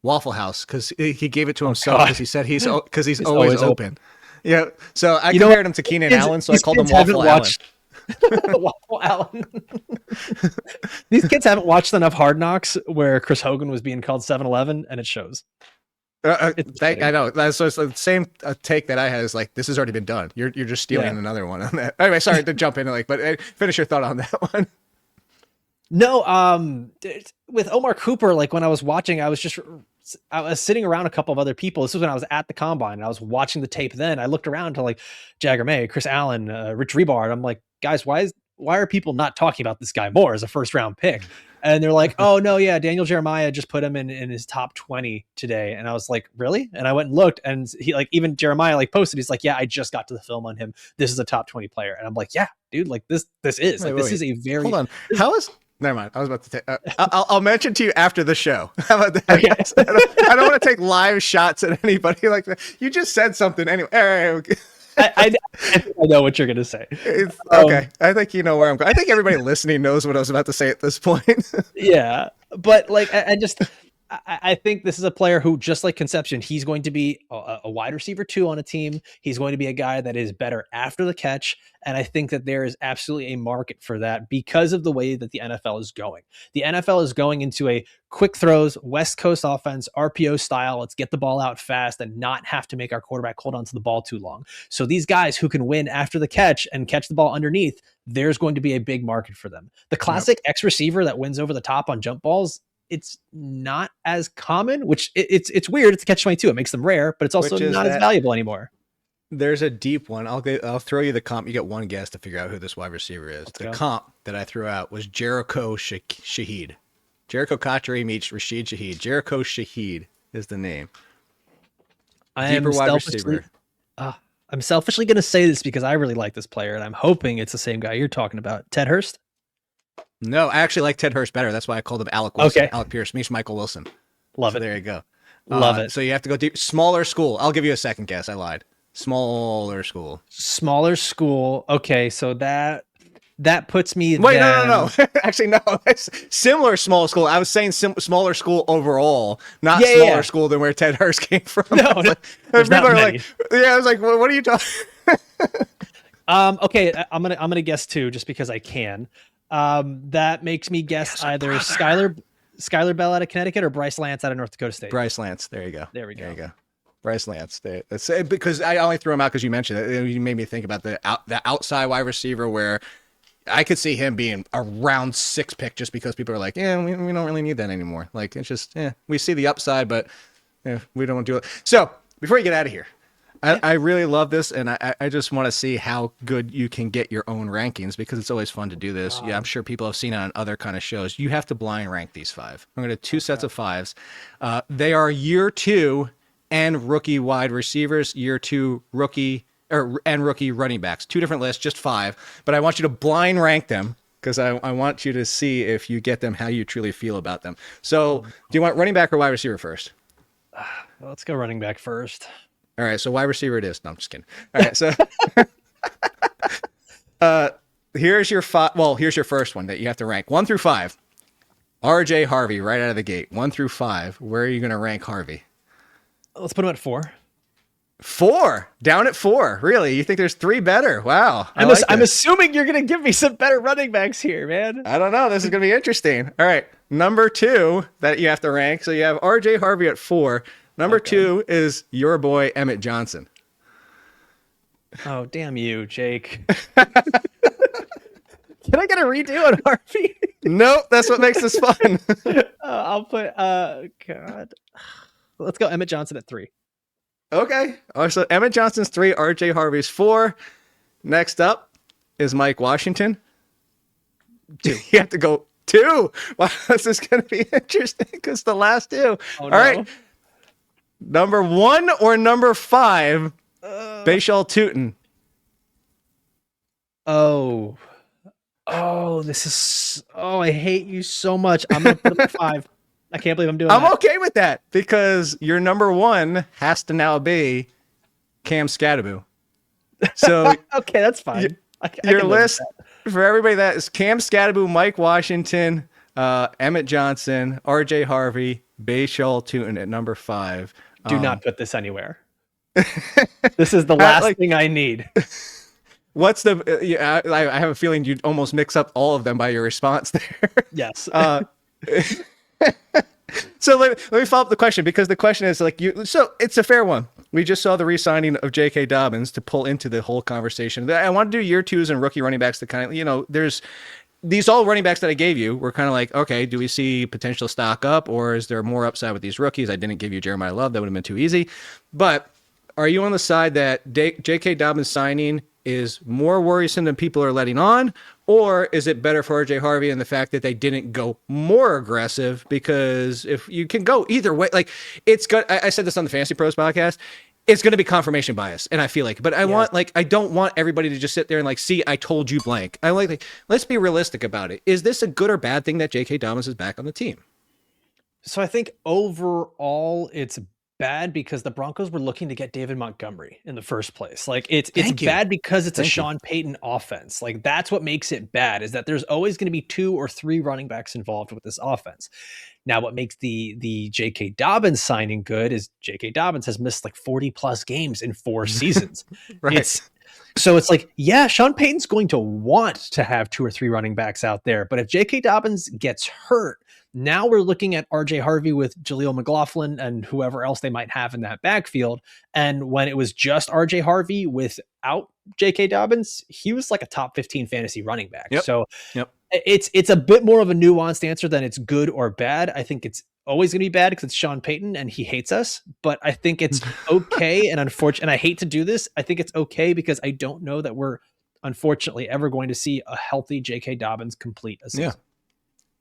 Waffle House, because he gave it to himself because he said he's always open. Yeah. So I compared him to Keenan Allen, so I called him Waffle Allen. Waffle Allen. These kids haven't watched enough Hard Knocks where Chris Hogan was being called 7-Eleven, and it shows. I know. So it's the same take that I had is like, this has already been done. You're just stealing another one on that. Anyway, sorry to jump in, but finish your thought on that one. No, with Omar Cooper, like when I was watching, I was sitting around a couple of other people. This was when I was at the combine and I was watching the tape. Then I looked around to like Jagger May, Chris Allen, Rich Rebard. I'm like, guys, why are people not talking about this guy more as a first round pick? And they're like, oh no, yeah, Daniel Jeremiah just put him in his top 20 today. And I was like, really? And I went and looked, and he like, even Jeremiah like posted, he's like, yeah, I just got to the film on him. This is a top 20 player. And I'm like, yeah, dude, like this is a very, hold on. Never mind. I was about to take. I'll mention to you after the show. How about that? Okay. I don't want to take live shots at anybody like that. You just said something anyway. Okay. I know what you're gonna say. Okay, I think you know where I'm going. I think everybody listening knows what I was about to say at this point. Yeah, but like I think this is a player who, just like Concepcion, he's going to be a wide receiver 2 on a team. He's going to be a guy that is better after the catch. And I think that there is absolutely a market for that because of the way that the NFL is going. The NFL is going into a quick throws, West Coast offense, RPO style. Let's get the ball out fast and not have to make our quarterback hold onto the ball too long. So these guys who can win after the catch and catch the ball underneath, there's going to be a big market for them. The classic X receiver that wins over the top on jump balls, it's not as common, which it's weird. It's a catch-22. It makes them rare, but it's also not as valuable anymore. There's a deep one. I'll throw you the comp. You get one guess to figure out who this wide receiver is. The comp that I threw out was Jericho Shaheed. Jericho Cotchery meets Rashid Shaheed. Jericho Shaheed is the name. Deeper wide receiver. I'm selfishly going to say this because I really like this player, and I'm hoping it's the same guy you're talking about. Ted Hurst? No, I actually like Ted Hurst better. That's why I called him Alec Wilson. Okay. Alec Pierce meets Michael Wilson. Love it. There you go. Love it. So you have to go deep. Smaller school. I'll give you a second guess. I lied. Smaller school. Smaller school. Okay, so that puts me. Wait, no. Actually, no. It's similar small school. I was saying smaller school overall, not smaller school than where Ted Hurst came from. No, people are like, I was like, what are you talking? Okay, I'm gonna guess two just because I can. That makes me guess either Skylar Bell out of Connecticut or Bryce Lance out of North Dakota State. Bryce Lance. There you go. There we go. There you go. Bryce Lance. That's because I only threw him out because you mentioned it. You made me think about the outside wide receiver where I could see him being a round 6 pick just because people are like, we don't really need that anymore. Like, it's just, we see the upside, but we don't do it. So before you get out of here, I really love this, and I just want to see how good you can get your own rankings because it's always fun to do this. Yeah, I'm sure people have seen it on other kind of shows. You have to blind rank these 5. I'm going to do 2 sets of 5s. They are year 2 and rookie wide receivers, year 2 rookie and rookie running backs. 2 different lists, just 5. But I want you to blind rank them because I want you to see if you get them how you truly feel about them. So do you want running back or wide receiver first? Let's go running back first. All right, so wide receiver it is. No, I'm just kidding. All right, so here's your first one that you have to rank 1 through 5. RJ Harvey right out of the gate. 1 through 5. Where are you going to rank Harvey? Let's put him at 4. 4 down at 4. Really? You think there's 3 better? Wow. I'm assuming you're going to give me some better running backs here, man. I don't know. This is going to be interesting. All right. Number 2 that you have to rank. So you have RJ Harvey at 4. Number 2 is your boy, Emmett Johnson. Oh, damn you, Jake. Can I get a redo on Harvey? Nope. That's what makes this fun. I'll put, God. Let's go Emmett Johnson at 3. Okay. So Emmett Johnson's 3, RJ Harvey's 4. Next up is Mike Washington. 2. You have to go 2. Wow, this is going to be interesting because the last 2. Oh, all right. Number 1 or number 5, Bashal Tootin. Oh, this is. Oh, I hate you so much. I'm going to put him at 5. I can't believe I'm doing that. I'm okay with that because your number 1 has to now be Cam Scadaboo. So okay, that's fine. Your list for everybody that is Cam Scadaboo, Mike Washington, Emmett Johnson, RJ Harvey, Bashal Tootin at number 5. Do not put this anywhere. This is the last thing I need. What's the? I have a feeling you'd almost mix up all of them by your response there. Yes. So let me follow up the question because the question is so it's a fair one. We just saw the re-signing of J.K. Dobbins to pull into the whole conversation. I want to do year 2s and rookie running backs to kind of, there's these all running backs that I gave you were kind of like, okay, do we see potential stock up or is there more upside with these rookies? I didn't give you Jeremiah Love. That would have been too easy. But are you on the side that J.K. Dobbins signing is more worrisome than people are letting on? Or is it better for RJ Harvey in the fact that they didn't go more aggressive? Because if you can go either way, like it's good. I said this on the Fantasy Pros podcast. It's going to be confirmation bias. And I feel but I don't want everybody to just sit there and see, I told you blank. I let's be realistic about it. Is this a good or bad thing that J.K. Dobbins is back on the team? So I think overall it's bad because the Broncos were looking to get David Montgomery in the first place. It's bad because it's a Sean Payton offense. That's what makes it bad is that there's always going to be 2 or 3 running backs involved with this offense. Now, what makes the J.K. Dobbins signing good is J.K. Dobbins has missed 40 plus games in 4 seasons. Right. So it's Sean Payton's going to want to have 2 or 3 running backs out there. But if J.K. Dobbins gets hurt, now we're looking at RJ Harvey with Jaleel McLaughlin and whoever else they might have in that backfield. And when it was just RJ Harvey without J.K. Dobbins, he was a top 15 fantasy running back. Yep. So It's a bit more of a nuanced answer than it's good or bad. I think it's always going to be bad because it's Sean Payton and he hates us. But I think it's okay. And unfortunately, and I hate to do this, I think it's okay because I don't know that we're unfortunately ever going to see a healthy J.K. Dobbins complete a season.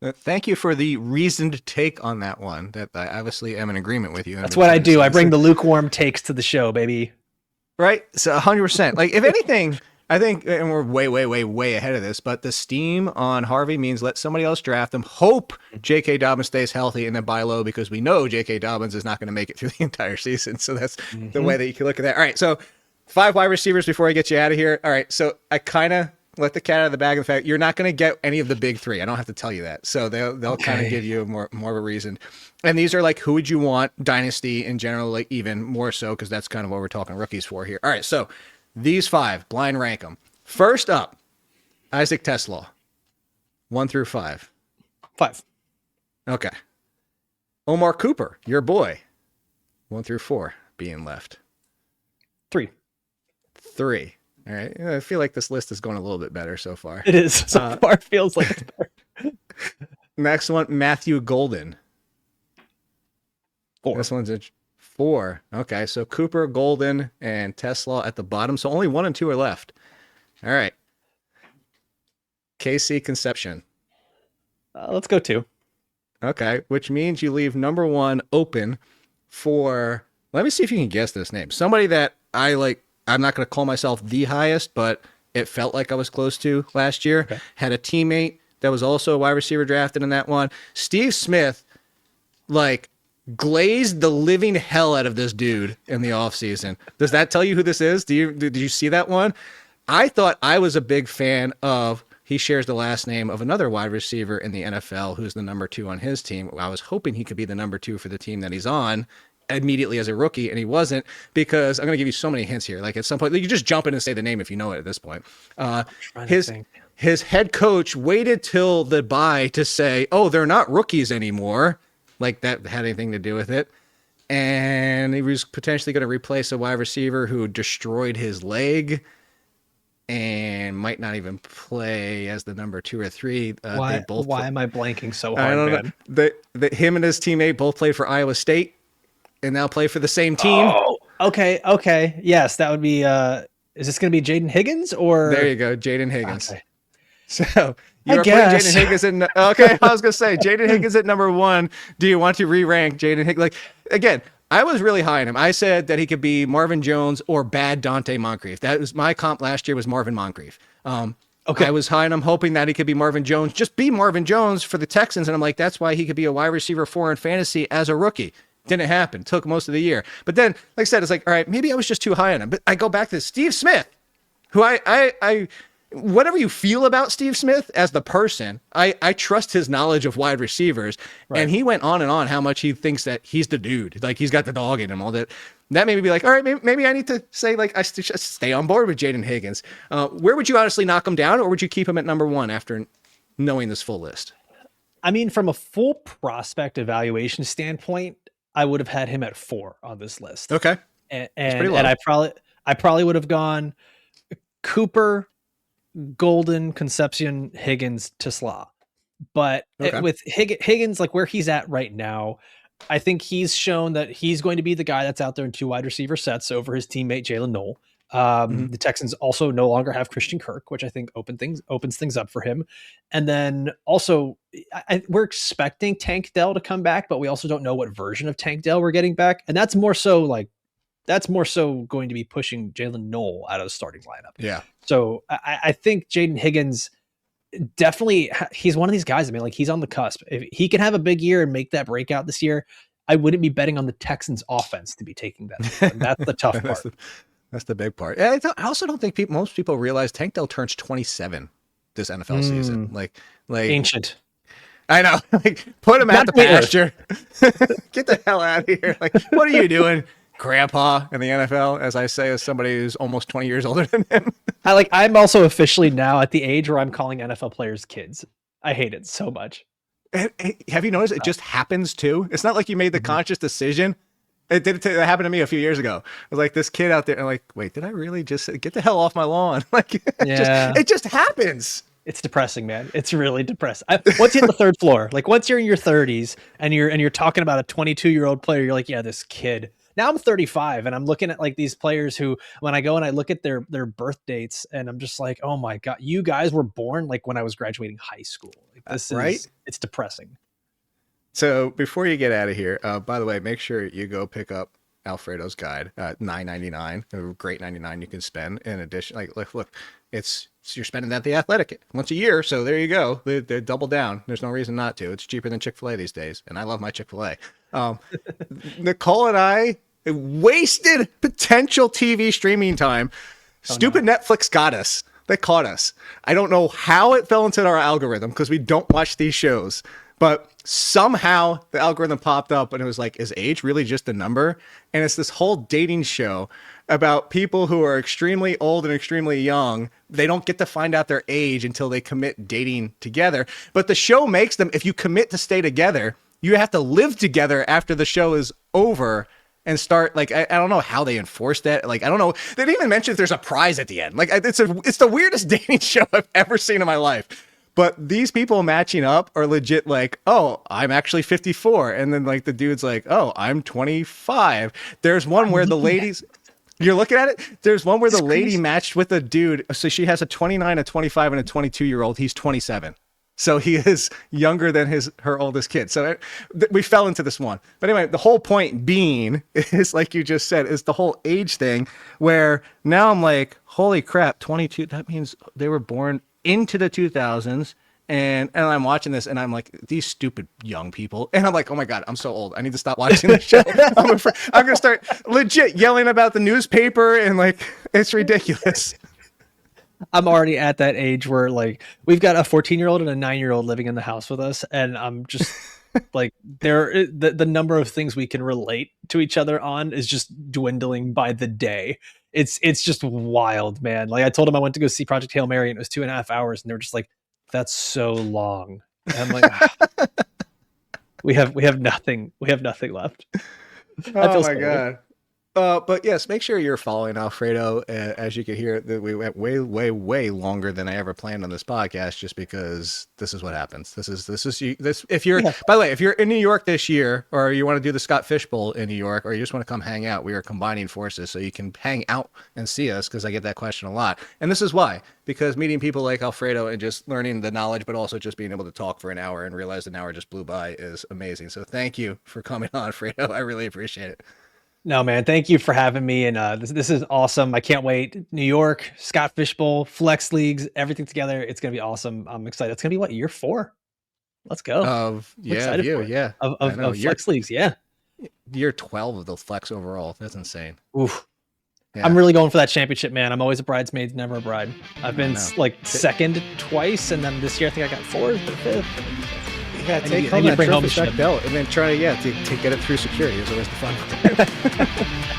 Yeah. Thank you for the reasoned take on that one. That I obviously am in agreement with you. That's what I do. I bring the lukewarm takes to the show, baby. Right. So 100%. Like, if anything, I think, and we're way ahead of this, but the steam on Harvey means let somebody else draft him, hope J.K. Dobbins stays healthy, and then buy low because we know J.K. Dobbins is not going to make it through the entire season. So that's the way that you can look at that. All right. So 5 wide receivers before I get you out of here. All right. So I kind of let the cat out of the bag of the fact you're not going to get any of the big 3. I don't have to tell you that. So they'll kind of give you more of a reason. And these are like, who would you want dynasty in general, like even more so, because that's kind of what we're talking rookies for here. All right. So these 5, blind rank them. First up, Isaac Teslaw, 1 through 5. 5. Okay. Omar Cooper, your boy, 1 through 4, being left. 3. 3. All right. I feel like this list is going a little bit better so far. It is. So far feels like it's better. Next one, Matthew Golden. 4. This one's a 4. Okay. So Cooper, Golden, and Teslaw at the bottom. So only 1 and 2 are left. All right. KC Concepcion. Let's go 2. Okay. Which means you leave number 1 open for, let me see if you can guess this name. Somebody that I like. I'm not going to call myself the highest, but it felt like I was close to last year. Okay. Had a teammate that was also a wide receiver drafted in that one. Steve Smith, like, glazed the living hell out of this dude in the offseason. Does that tell you who this is? Did you see that one? I thought I was a big fan of, he shares the last name of another wide receiver in the NFL who's the number 2 on his team. I was hoping he could be the number 2 for the team that he's on immediately as a rookie, and he wasn't, because I'm going to give you so many hints here. Like, at some point, you just jump in and say the name if you know it at this point. His head coach waited till the bye to say, oh, they're not rookies anymore. Like that had anything to do with it. And he was potentially going to replace a wide receiver who destroyed his leg and might not even play as the number 2 or 3. Why am I blanking so hard, man? Him and his teammate both played for Iowa State and now play for the same team. Oh, okay. Yes, that would be, is this going to be Jaden Higgins or? There you go, Jaden Higgins. Okay. So you're putting Jaden Higgins in. Okay, I was going to say, Jaden Higgins at number 1. Do you want to re-rank Jaden Higgins? Like, again, I was really high on him. I said that he could be Marvin Jones or bad Dante Moncrief. That was my comp last year, was Marvin Moncrief. Okay. I was high on him, hoping that he could be Marvin Jones. Just be Marvin Jones for the Texans. And I'm like, that's why he could be a wide receiver 4 in fantasy as a rookie. Didn't happen. Took most of the year. But then, like I said, it's like, all right, maybe I was just too high on him. But I go back to Steve Smith, who I whatever you feel about Steve Smith as the person, I trust his knowledge of wide receivers. Right. And he went on and on how much he thinks that he's the dude. Like, he's got the dog in him, all that. That made me be like, all right, maybe I need to say, like, I just stay on board with Jaden Higgins. Where would you honestly knock him down, or would you keep him at number 1 after knowing this full list? I mean, from a full prospect evaluation standpoint, I would have had him at 4 on this list. Okay. And I probably would have gone Cooper, Golden, Concepcion, Higgins, Teslaw. But with Higgins, like where he's at right now, I think he's shown that he's going to be the guy that's out there in 2 wide receiver sets over his teammate Jalen Noel. The Texans also no longer have Christian Kirk, which I think opens things up for him. And then also we're expecting Tank Dell to come back, but we also don't know what version of Tank Dell we're getting back. And that's more so going to be pushing Jalen Noel out of the starting lineup. Yeah. So I think Jaden Higgins definitely, he's one of these guys. I mean, like, he's on the cusp. If he can have a big year and make that breakout this year, I wouldn't be betting on the Texans offense to be taking that. That's the tough part. That's the big part. I also don't think most people realize Tank Dell turns 27 this NFL season. Like ancient. I know. Like, put him at the pasture. Get the hell out of here. Like, what are you doing, grandpa, in the NFL? As I say, as somebody who's almost 20 years older than him. I'm also officially now at the age where I'm calling NFL players kids. I hate it so much. Have you noticed it just happens too? It's not like you made the conscious decision. It happened to me a few years ago. I was like, this kid out there, and I'm like, wait, did I really just get the hell off my lawn? Like, it just happens. It's depressing, man. It's really depressing. Once you hit the third floor, like once you're in your 30s and you're talking about a 22-year-old player, you're like, yeah, this kid. Now I'm 35 and I'm looking at like these players who, when I go and I look at their birth dates, and I'm just like, oh my God, you guys were born like when I was graduating high school. Like, this is right. It's depressing. So before you get out of here, by the way, make sure you go pick up Alfredo's guide, $9.99, a great 99 you can spend. In addition, like look, you're spending that at The Athletic once a year, so there you go. They double down. There's no reason not to. It's cheaper than Chick-fil-A these days, and I love my Chick-fil-A. Nicole and I wasted potential TV streaming time. Stupid Netflix got us. They caught us. I don't know how it fell into our algorithm because we don't watch these shows. But somehow the algorithm popped up and it was like, is age really just a number? And it's this whole dating show about people who are extremely old and extremely young. They don't get to find out their age until they commit dating together. But the show makes them, if you commit to stay together, you have to live together after the show is over and start, like, I don't know how they enforce that. Like, I don't know. They didn't even mention if there's a prize at the end. Like, it's the weirdest dating show I've ever seen in my life. But these people matching up are legit like, oh, I'm actually 54. And then like the dude's like, oh, I'm 25. There's one where the ladies, you're looking at it. There's one where the lady matched with a dude. So she has a 29, a 25, and a 22-year-old. He's 27. So he is younger than her oldest kid. So we fell into this one. But anyway, the whole point being is, like you just said, is the whole age thing where now I'm like, holy crap, 22. That means they were born into the 2000s. And I'm watching this and I'm like, these stupid young people. And I'm like, oh my God, I'm so old. I need to stop watching this show. I'm going to start legit yelling about the newspaper and like, it's ridiculous. I'm already at that age where like we've got a 14-year-old and a 9-year-old living in the house with us. And I'm just like, the number of things we can relate to each other on is just dwindling by the day. It's just wild, man. Like I told them I went to go see Project Hail Mary and it was 2.5 hours. And they were just like, that's so long. And I'm like, we have nothing. We have nothing left. Oh my God. But yes, make sure you're following Alfredo. As you can hear, that we went way, way, way longer than I ever planned on this podcast, just because this is what happens. This is if you're, by the way, if you're in New York this year, or you want to do the Scott Fish Bowl in New York, or you just want to come hang out, we are combining forces so you can hang out and see us, because I get that question a lot. And this is why, because meeting people like Alfredo and just learning the knowledge, but also just being able to talk for an hour and realize an hour just blew by is amazing. So thank you for coming on, Alfredo. I really appreciate it. No, man, thank you for having me. And this is awesome. I can't wait. New York, Scott Fish Bowl, Flex Leagues, everything together. It's going to be awesome. I'm excited. It's going to be what, year 4? Let's go. Of Flex Leagues. Yeah. Year 12 of the Flex overall. That's insane. Oof. Yeah. I'm really going for that championship, man. I'm always a bridesmaid, never a bride. I've been like second twice. And then this year, I think I got 4th or 5th. Yeah, take home that trophy belt and then try to get it through security is always the fun part.